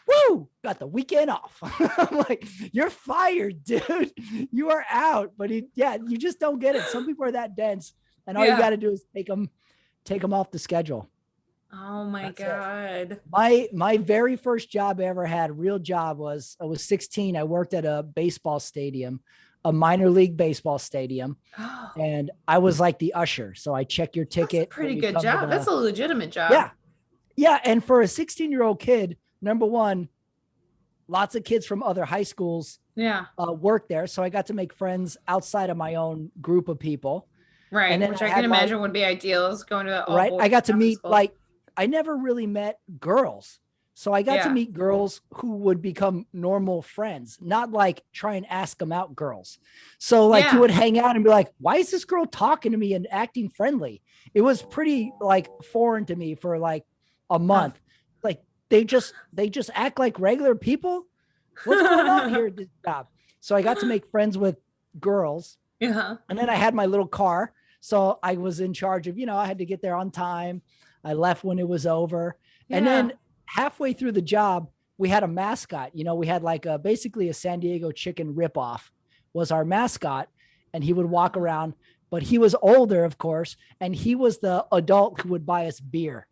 woo, got the weekend off. I'm like, you're fired, dude. You are out. But you just don't get it. Some people are that dense, and all you got to do is take them off the schedule. Oh my God. My very first job I ever had, real job, was I was 16. I worked at a baseball stadium, a minor league baseball stadium. And I was like the usher. So I check your ticket. That's a pretty good job. That's a legitimate job. Yeah. Yeah. And for a 16-year-old kid, number one, lots of kids from other high schools work there. So I got to make friends outside of my own group of people. Right. And then which I can imagine would be ideal, is going to right. I got to meet I never really met girls. So I got to meet girls who would become normal friends, not like try and ask them out girls. So like you would hang out and be like, why is this girl talking to me and acting friendly? It was pretty like foreign to me for like a month. Like they just act like regular people. What's going on here at this job? So I got to make friends with girls. And then I had my little car. So I was in charge of, I had to get there on time. I left when it was over. And then halfway through the job, we had a mascot. We had like basically a San Diego chicken ripoff was our mascot. And he would walk around, but he was older, of course. And he was the adult who would buy us beer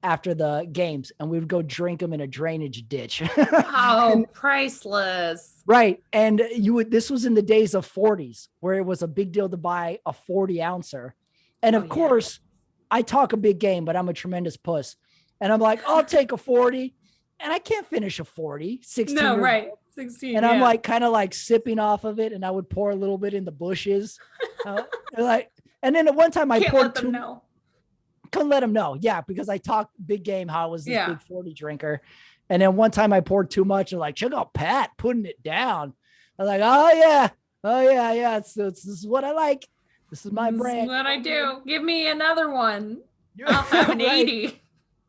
after the games, and we would go drink them in a drainage ditch. Oh, priceless. Right. And this was in the days of 40s where it was a big deal to buy a 40 ouncer. And of course, I talk a big game, but I'm a tremendous puss. And I'm like, I'll take a 40. And I can't finish a 40, 16. No, right. 16. And I'm like, kind of like sipping off of it. And I would pour a little bit in the bushes. And then at one time I poured couldn't let them know. Yeah. Because I talked big game, how I was this big 40 drinker. And then one time I poured too much and like, check out Pat putting it down. I'm like, oh yeah. This is what I like. This is my brand. This is what I do. Give me another one. I'll have an 80.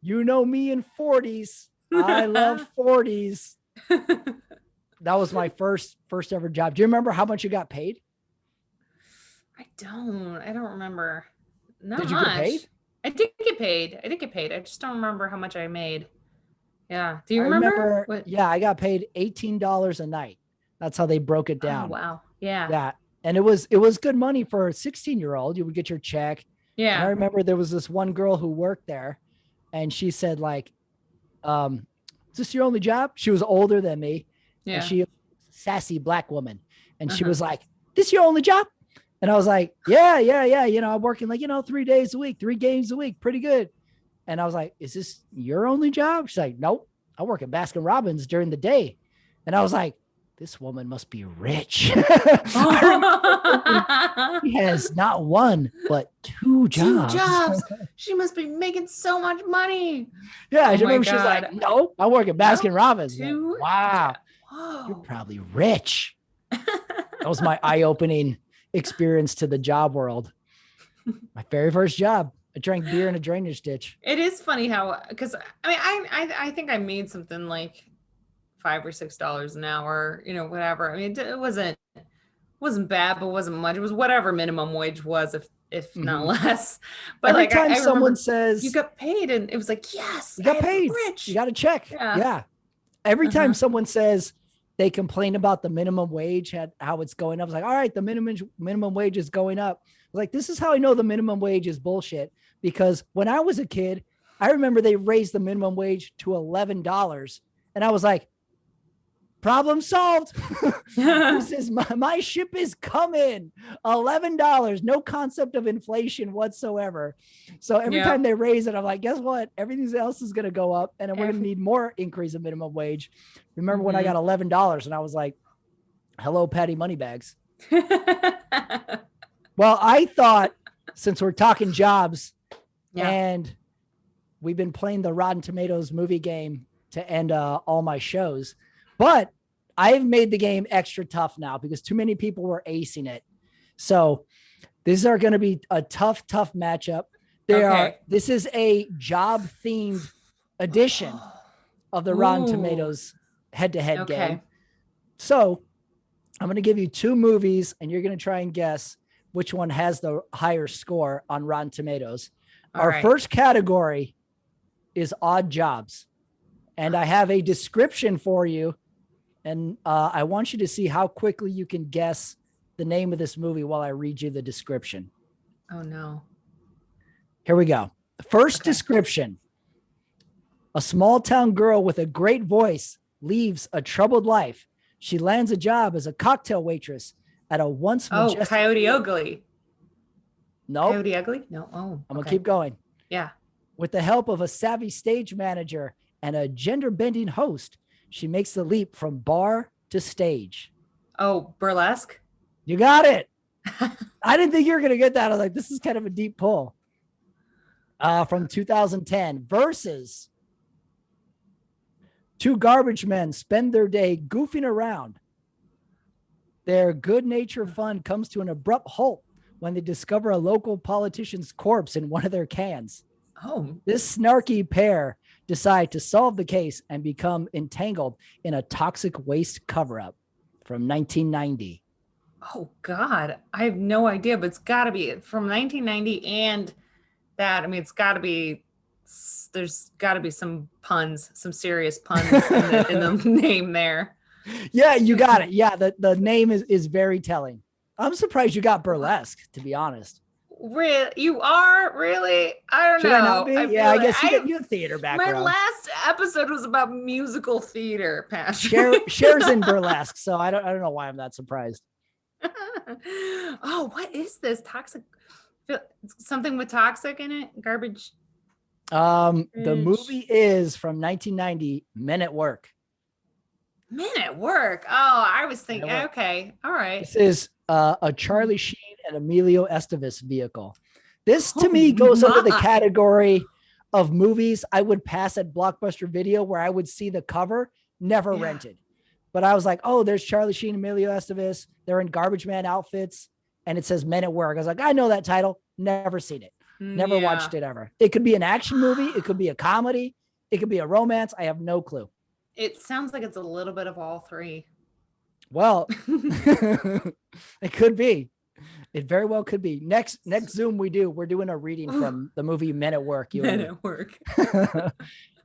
You know me in 40s. I love 40s. That was my first ever job. Do you remember how much you got paid? I don't remember. Not Did you much. get paid? I did get paid. I just don't remember how much I made. Yeah. Do you remember? Yeah, I got paid $18 a night. That's how they broke it down. Oh, wow. Yeah. Yeah. And it was good money for a 16-year-old. You would get your check. Yeah. And I remember there was this one girl who worked there, and she said like, is this your only job? She was older than me. Yeah. And she was a sassy black woman. And she was like, this your only job? And I was like, yeah. You know, I'm working like, 3 days a week, 3 games a week. Pretty good. And I was like, is this your only job? She's like, nope. I work at Baskin Robbins during the day. And I was like, this woman must be rich. She has not one, but 2 jobs. 2 jobs. She must be making so much money. Yeah. I remember she was like, no, I work at Baskin Robbins. Like, wow. Whoa. You're probably rich. That was my eye-opening experience to the job world. My very first job. I drank beer in a drainage ditch. It is funny how, because I mean, I think I made something like $5 or $6 an hour, whatever. I mean, it wasn't bad, but wasn't much. It was whatever minimum wage was, if not less. But every like, time I someone says you got paid, and it was like, yes, you got paid. Rich. You got a check. Yeah. Every time someone says they complain about the minimum wage, how it's going up, it's like, all right, the minimum wage is going up. Like, this is how I know the minimum wage is bullshit. Because when I was a kid, I remember they raised the minimum wage to $11. And I was like, problem solved. This is my ship is coming. $11. No concept of inflation whatsoever. So every time they raise it, I'm like, guess what? Everything else is going to go up. And then we're going to need more increase in minimum wage. Remember when I got $11 and I was like, hello, Patty Moneybags. Well, I thought, since we're talking jobs and we've been playing the Rotten Tomatoes movie game to end all my shows, but I've made the game extra tough now because too many people were acing it. So these are going to be a tough matchup. This is a job themed edition of the Rotten Tomatoes head-to-head game. So I'm going to give you 2 movies and you're going to try and guess which one has the higher score on Rotten Tomatoes. Our first category is odd jobs. And I have a description for you. And I want you to see how quickly you can guess the name of this movie while I read you the description. Oh, no. Here we go. The first description. A small town girl with a great voice leaves a troubled life. She lands a job as a cocktail waitress at a once majestic... Coyote Ugly. No. Coyote Ugly? No. Oh, I'm going to keep going. Yeah. With the help of a savvy stage manager and a gender-bending host, she makes the leap from bar to stage. Oh, Burlesque? You got it. I didn't think you were going to get that. I was like, this is kind of a deep pull. From 2010 versus 2 garbage men spend their day goofing around. Their good-natured fun comes to an abrupt halt when they discover a local politician's corpse in one of their cans. Oh. This snarky pair decide to solve the case and become entangled in a toxic waste cover-up from 1990. Oh, God. I have no idea, but it's got to be from 1990 and that. I mean, it's got to be, there's got to be some puns, some serious puns in the name there. Yeah, you got it. Yeah, the name is very telling. I'm surprised you got Burlesque, to be honest. Really? You are? Really? I don't Should know. I not be? I Yeah, I feel guess you like got your theater my background. last episode was about musical theater, Patrick. Shares in burlesque, so I don't know why I'm that surprised. Oh, what is this? Toxic? Something with toxic in it? Garbage? The movie is from 1990, Men at Work. Men at Work. Oh, I was thinking, okay, all right. This is a Charlie Sheen and Emilio Estevez vehicle. This to me goes under the category of movies I would pass at Blockbuster Video, where I would see the cover, never rented. But I was like, oh, there's Charlie Sheen, Emilio Estevez. They're in Garbage Man outfits, and it says Men at Work. I was like, I know that title. Never seen it. Never watched it ever. It could be an action movie. It could be a comedy. It could be a romance. I have no clue. It sounds like it's a little bit of all three. Well, it could be. It very well could be. Next Zoom we're doing a reading from the movie Men at Work. Men at Work. All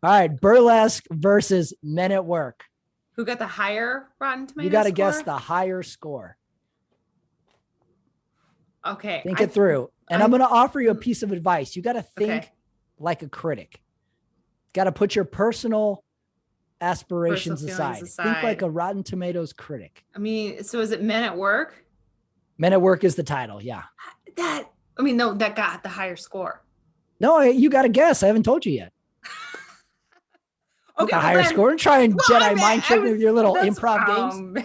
right, Burlesque versus Men at Work. Who got the higher Rotten Tomatoes? You got to guess the higher score. Okay. Think it through. And I'm going to offer you a piece of advice. You got to think like a critic. Got to put your personal aspirations aside. Think like a Rotten Tomatoes critic. I mean, so is it Men at Work? Men at Work is the title. Yeah. That got the higher score. No, you got to guess. I haven't told you yet. Okay. The higher score and try and Jedi mind trick me with your little improv games.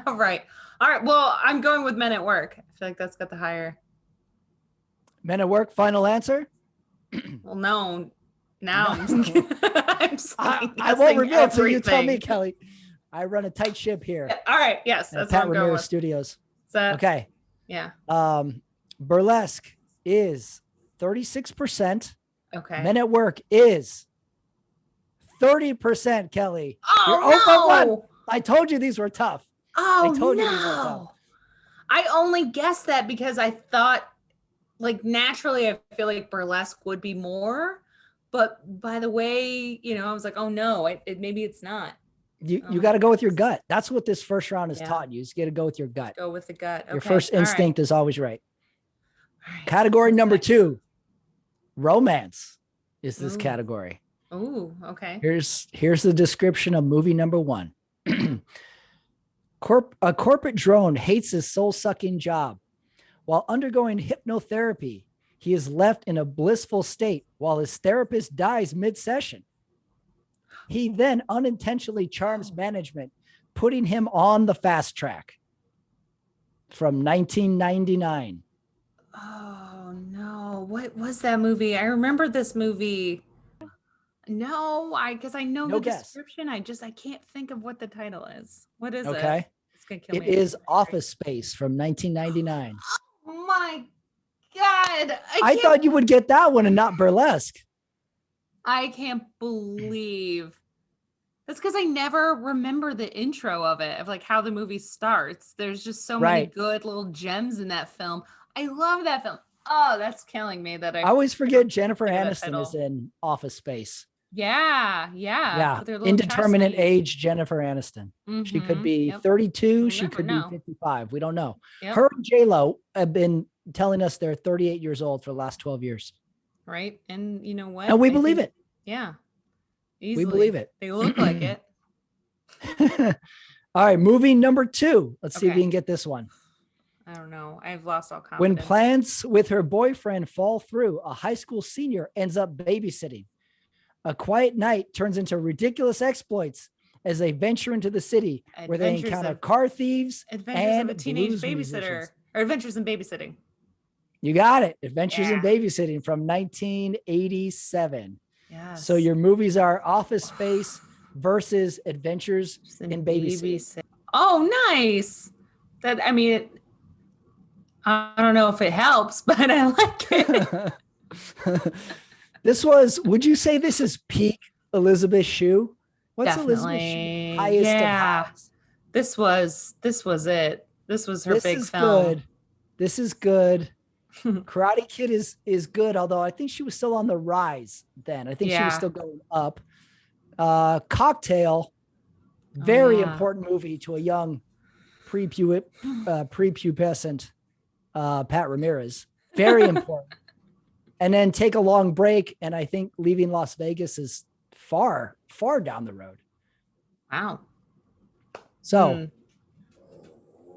All right. Well, I'm going with Men at Work. I feel like that's got the higher. Men at Work, final answer? Well, no. Now I'm just I won't reveal it until you tell me, Kelly. I run a tight ship here. All right. Yes. That's Pat what I'm going with. Studios. Okay. Yeah. Burlesque is 36%. Okay. Men at Work is 30%, Kelly. Oh, You're 0 for 1. I told you these were tough. Oh, I told you these were tough. I only guessed that because I thought, like, naturally, I feel like burlesque would be more. But by the way, I was like, oh, no, maybe it's not. You got to go with your gut. That's what this first round has taught you. You got to go with your gut. Go with the gut. Okay. Your first instinct is always right. Category number 2, romance is this category. Ooh, okay. Here's the description of movie number 1. A corporate drone hates his soul-sucking job. While undergoing hypnotherapy, he is left in a blissful state while his therapist dies mid-session. He then unintentionally charms management, putting him on the fast track. From 1999. Oh, no. What was that movie? I remember this movie. No, because I know the description. I can't think of what the title is. What is it? Okay. It is Office Space from 1999. Oh my God. I thought you would get that one and not Burlesque. I can't believe. That's because I never remember the intro of it, of like how the movie starts. There's just so many good little gems in that film. I love that film. Oh, that's killing me that I always forget Jennifer Aniston is in Office Space. Yeah. Indeterminate age Jennifer Aniston. Mm-hmm. She could be 32. She could be 55. We don't know. Yep. Her and J-Lo have been telling us they're 38 years old for the last 12 years. Right. And you know what? And we believe it. Yeah. Easily. We believe it. They look like it. All right. Movie number 2. Let's see if we can get this one. I don't know. I've lost all confidence. When plans with her boyfriend fall through, a high school senior ends up babysitting. A quiet night turns into ridiculous exploits as they venture into the city where they encounter car thieves and a teenage babysitter. Musicians. Or Adventures in Babysitting. You got it. Adventures in Babysitting from 1987. Yes. So your movies are Office Space versus Adventures in Babysitting. Oh, nice. I don't know if it helps, but I like it. Would you say this is peak Elizabeth Shue? What's Definitely. Elizabeth Shue? Highest of highs. This was it. This was her big film. Good. This is good. Karate Kid is good, although I think she was still on the rise then. I think she was still going up. Cocktail, very important movie to a young prepubescent Pat Ramirez. Very important. And then take a long break. And I think leaving Las Vegas is far, far down the road. Wow. So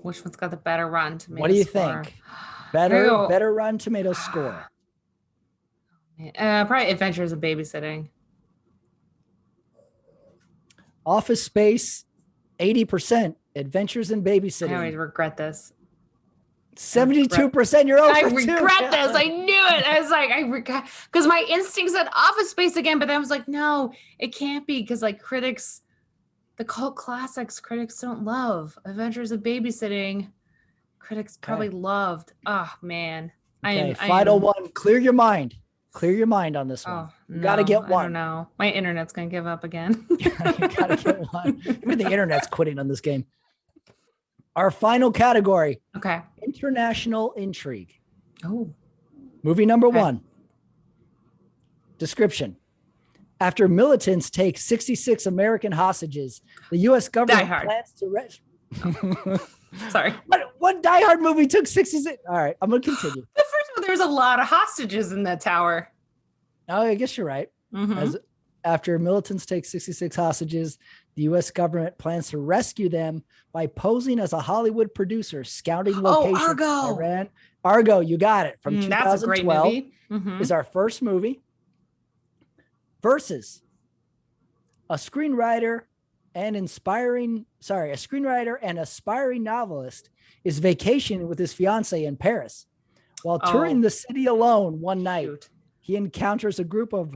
which one's got the better Rotten Tomatoes what do you score? think? Better Rotten Tomatoes score. Probably Adventures of Babysitting. Office Space, 80%. Adventures in Babysitting. I always regret this. 72%. You're over. I regret this. I knew it. I was like, I regret, because my instinct said Office Space again, but then I was like, no, it can't be, because like critics, the cult classics, critics don't love. Adventures of Babysitting, critics probably loved. Oh man. Final one. Clear your mind. Clear your mind on this one. You got to get one. I don't know. My internet's going to give up again. You got to get one. Even the internet's quitting on this game. Our final category. Okay. International Intrigue. Oh. Movie number 1. Description. After militants take 66 American hostages, the U.S. government plans to Sorry. What Die Hard movie took 66? All right, I'm going to continue. The first one, there's a lot of hostages in that tower. Oh, I guess you're right. After militants take 66 hostages, the U.S. government plans to rescue them by posing as a Hollywood producer, scouting locations. Oh, Argo. Argo, you got it. From 2012. That's a great movie. Is our first movie. Versus a screenwriter and aspiring novelist is vacationing with his fiance in Paris. While touring the city alone one night, he encounters a group of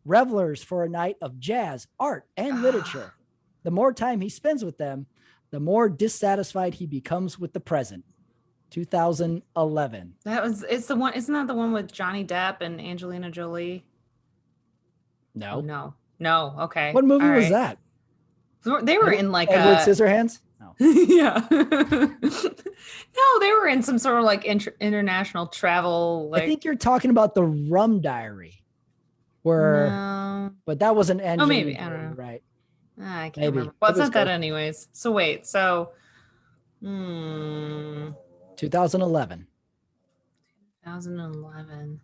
revelers for a night of jazz, art, and literature. The more time he spends with them, the more dissatisfied he becomes with the present. 2011. It's the one. Isn't that the one with Johnny Depp and Angelina Jolie? No. Okay. What movie was that? They were in like Edward Scissorhands? No. Yeah. No, they were in some sort of like international travel. Like, I think you're talking about the Rum Diary. But that wasn't Angelina. Oh, maybe. I don't know. Right. I can't remember. Well, it's not that anyways. So wait. 2011. 2011.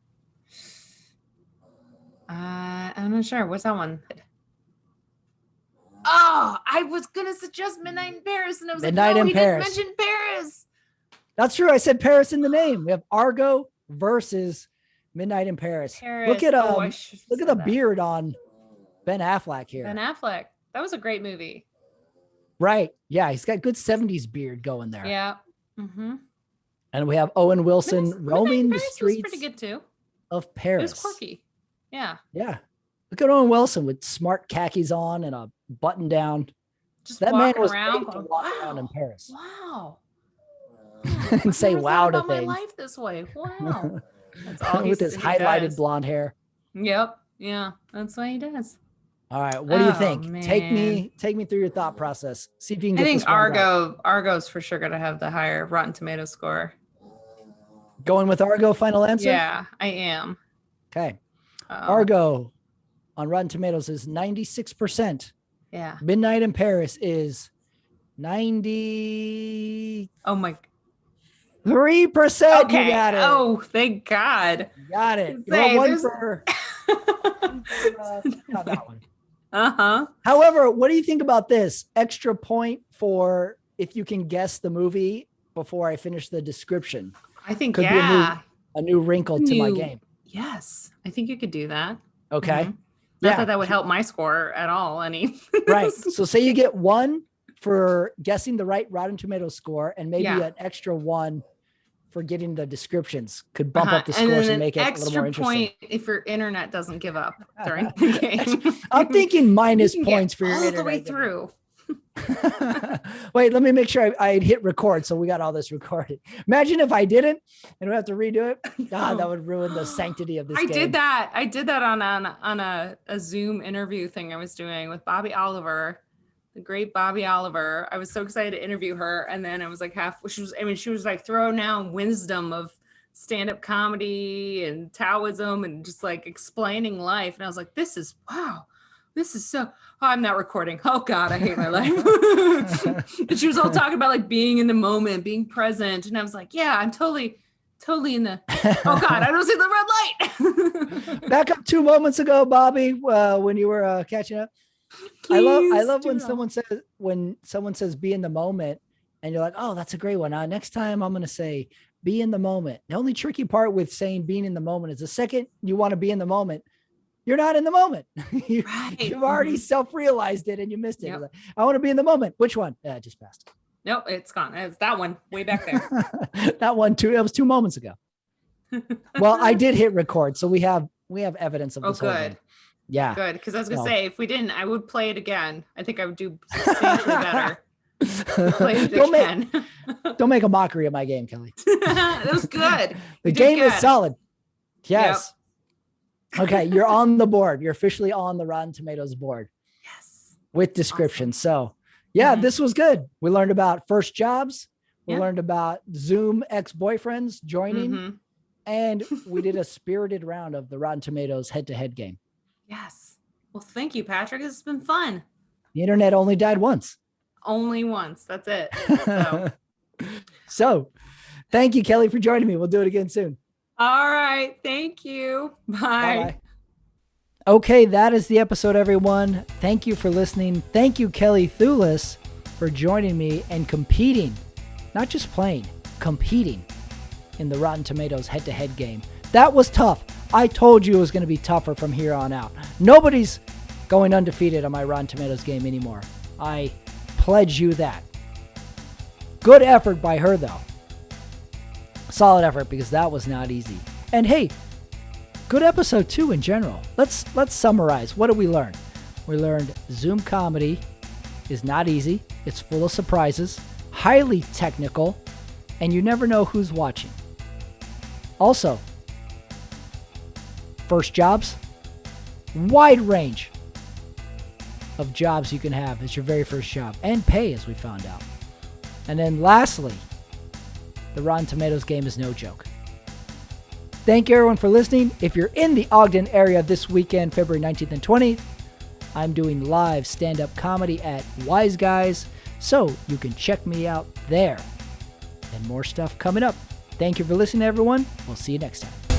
I'm not sure. What's that one? Oh, I was gonna suggest Midnight in Paris, and I was Midnight in Paris. Didn't mention Paris. That's true. I said Paris in the name. We have Argo versus Midnight in Paris. Look at the beard on Ben Affleck here. Ben Affleck. That was a great movie. Right. Yeah, he's got good 70s beard going there. Yeah. Mm-hmm. And we have Owen Wilson roaming the streets. Was pretty good too. Of Paris. It was quirky. Yeah. Yeah. Look at Owen Wilson with smart khakis on and a button down. Just that man was around. made to walk around in Paris. Wow. And say wow to things. My life this way. Wow. That's all with his highlighted blonde hair. Yep. Yeah. That's what he does. All right. What do you think? Man. Take me through your thought process. See if you can get this one right. Argo's for sure gonna have the higher Rotten Tomatoes score. Going with Argo, final answer? Yeah, I am. Okay. Argo on Rotten Tomatoes is 96%. Yeah. Midnight in Paris is 90. Oh my. 3%. Okay. You got it. Oh, thank God. You got it. You're one for not that one. However, what do you think about this extra point for if you can guess the movie before I finish the description? I think Could be a new wrinkle to my game. Yes, I think you could do that. Okay. Mm-hmm. Not that would help my score at all. Right. So say you get one for guessing the right Rotten Tomatoes score and maybe an extra one for getting the descriptions. Could bump up the scores and make it a little more interesting. Extra point if your internet doesn't give up during the game. I'm thinking minus points for your internet. All the way through. Wait, let me make sure I hit record so we got all this recorded. Imagine if I didn't and we have to redo it. God, that would ruin the sanctity of this game. I did that on a Zoom interview thing I was doing with Bobby Oliver, the great Bobby Oliver. I was so excited to interview her, and then I was like she was like throwing down wisdom of stand-up comedy and Taoism and just like explaining life, and I was like, this is so, I'm not recording. Oh God, I hate my life. And she was all talking about like being in the moment, being present. And I was like, yeah, I'm totally Totally in the. Oh God, I don't see the red light. Back up 2 moments ago, Bobby, when you were catching up. Please I love when not. someone says be in the moment, and you're like, oh, that's a great one. Next time I'm gonna say be in the moment. The only tricky part with saying being in the moment is the second you want to be in the moment, you're not in the moment. You've already self-realized it and you missed it. Yep. Like, I want to be in the moment. Which one? Just passed. Nope, it's gone. It's that one way back there. That one too. It was 2 moments ago. Well, I did hit record, so we have evidence of this. Oh, whole good. thing. Yeah. Good, because I was gonna say if we didn't, I would play it again. I think I would do substantially better. Play it again. Don't make a mockery of my game, Kelly. That was good. The game is solid. Yes. Yep. Okay, you're on the board. You're officially on the Rotten Tomatoes board. Yes. With description. Awesome. So yeah, this was good. We learned about first jobs. We learned about Zoom ex-boyfriends joining. And we did a spirited round of the Rotten Tomatoes head-to-head game. Yes. Well, thank you, Patrick. This has been fun. The internet only died once. Only once. That's it. So thank you, Kelly, for joining me. We'll do it again soon. All right. Thank you. Bye. Bye-bye. Okay, that is the episode, everyone. Thank you for listening. Thank you, Kelly Thewlis, for joining me and competing, not just playing, competing in the Rotten Tomatoes head-to-head game. That was tough. I told you it was going to be tougher from here on out. Nobody's going undefeated on my Rotten Tomatoes game anymore. I pledge you that. Good effort by her, though. Solid effort, because that was not easy. And hey, good episode too in general. Let's summarize. What did we learn? We learned Zoom comedy is not easy. It's full of surprises, highly technical, and you never know who's watching. Also, first jobs, wide range of jobs you can have as your very first job, and pay, as we found out. And then lastly, the Rotten Tomatoes game is no joke. Thank you, everyone, for listening. If you're in the Ogden area this weekend, February 19th and 20th, I'm doing live stand-up comedy at Wise Guys, so you can check me out there. And more stuff coming up. Thank you for listening, everyone. We'll see you next time.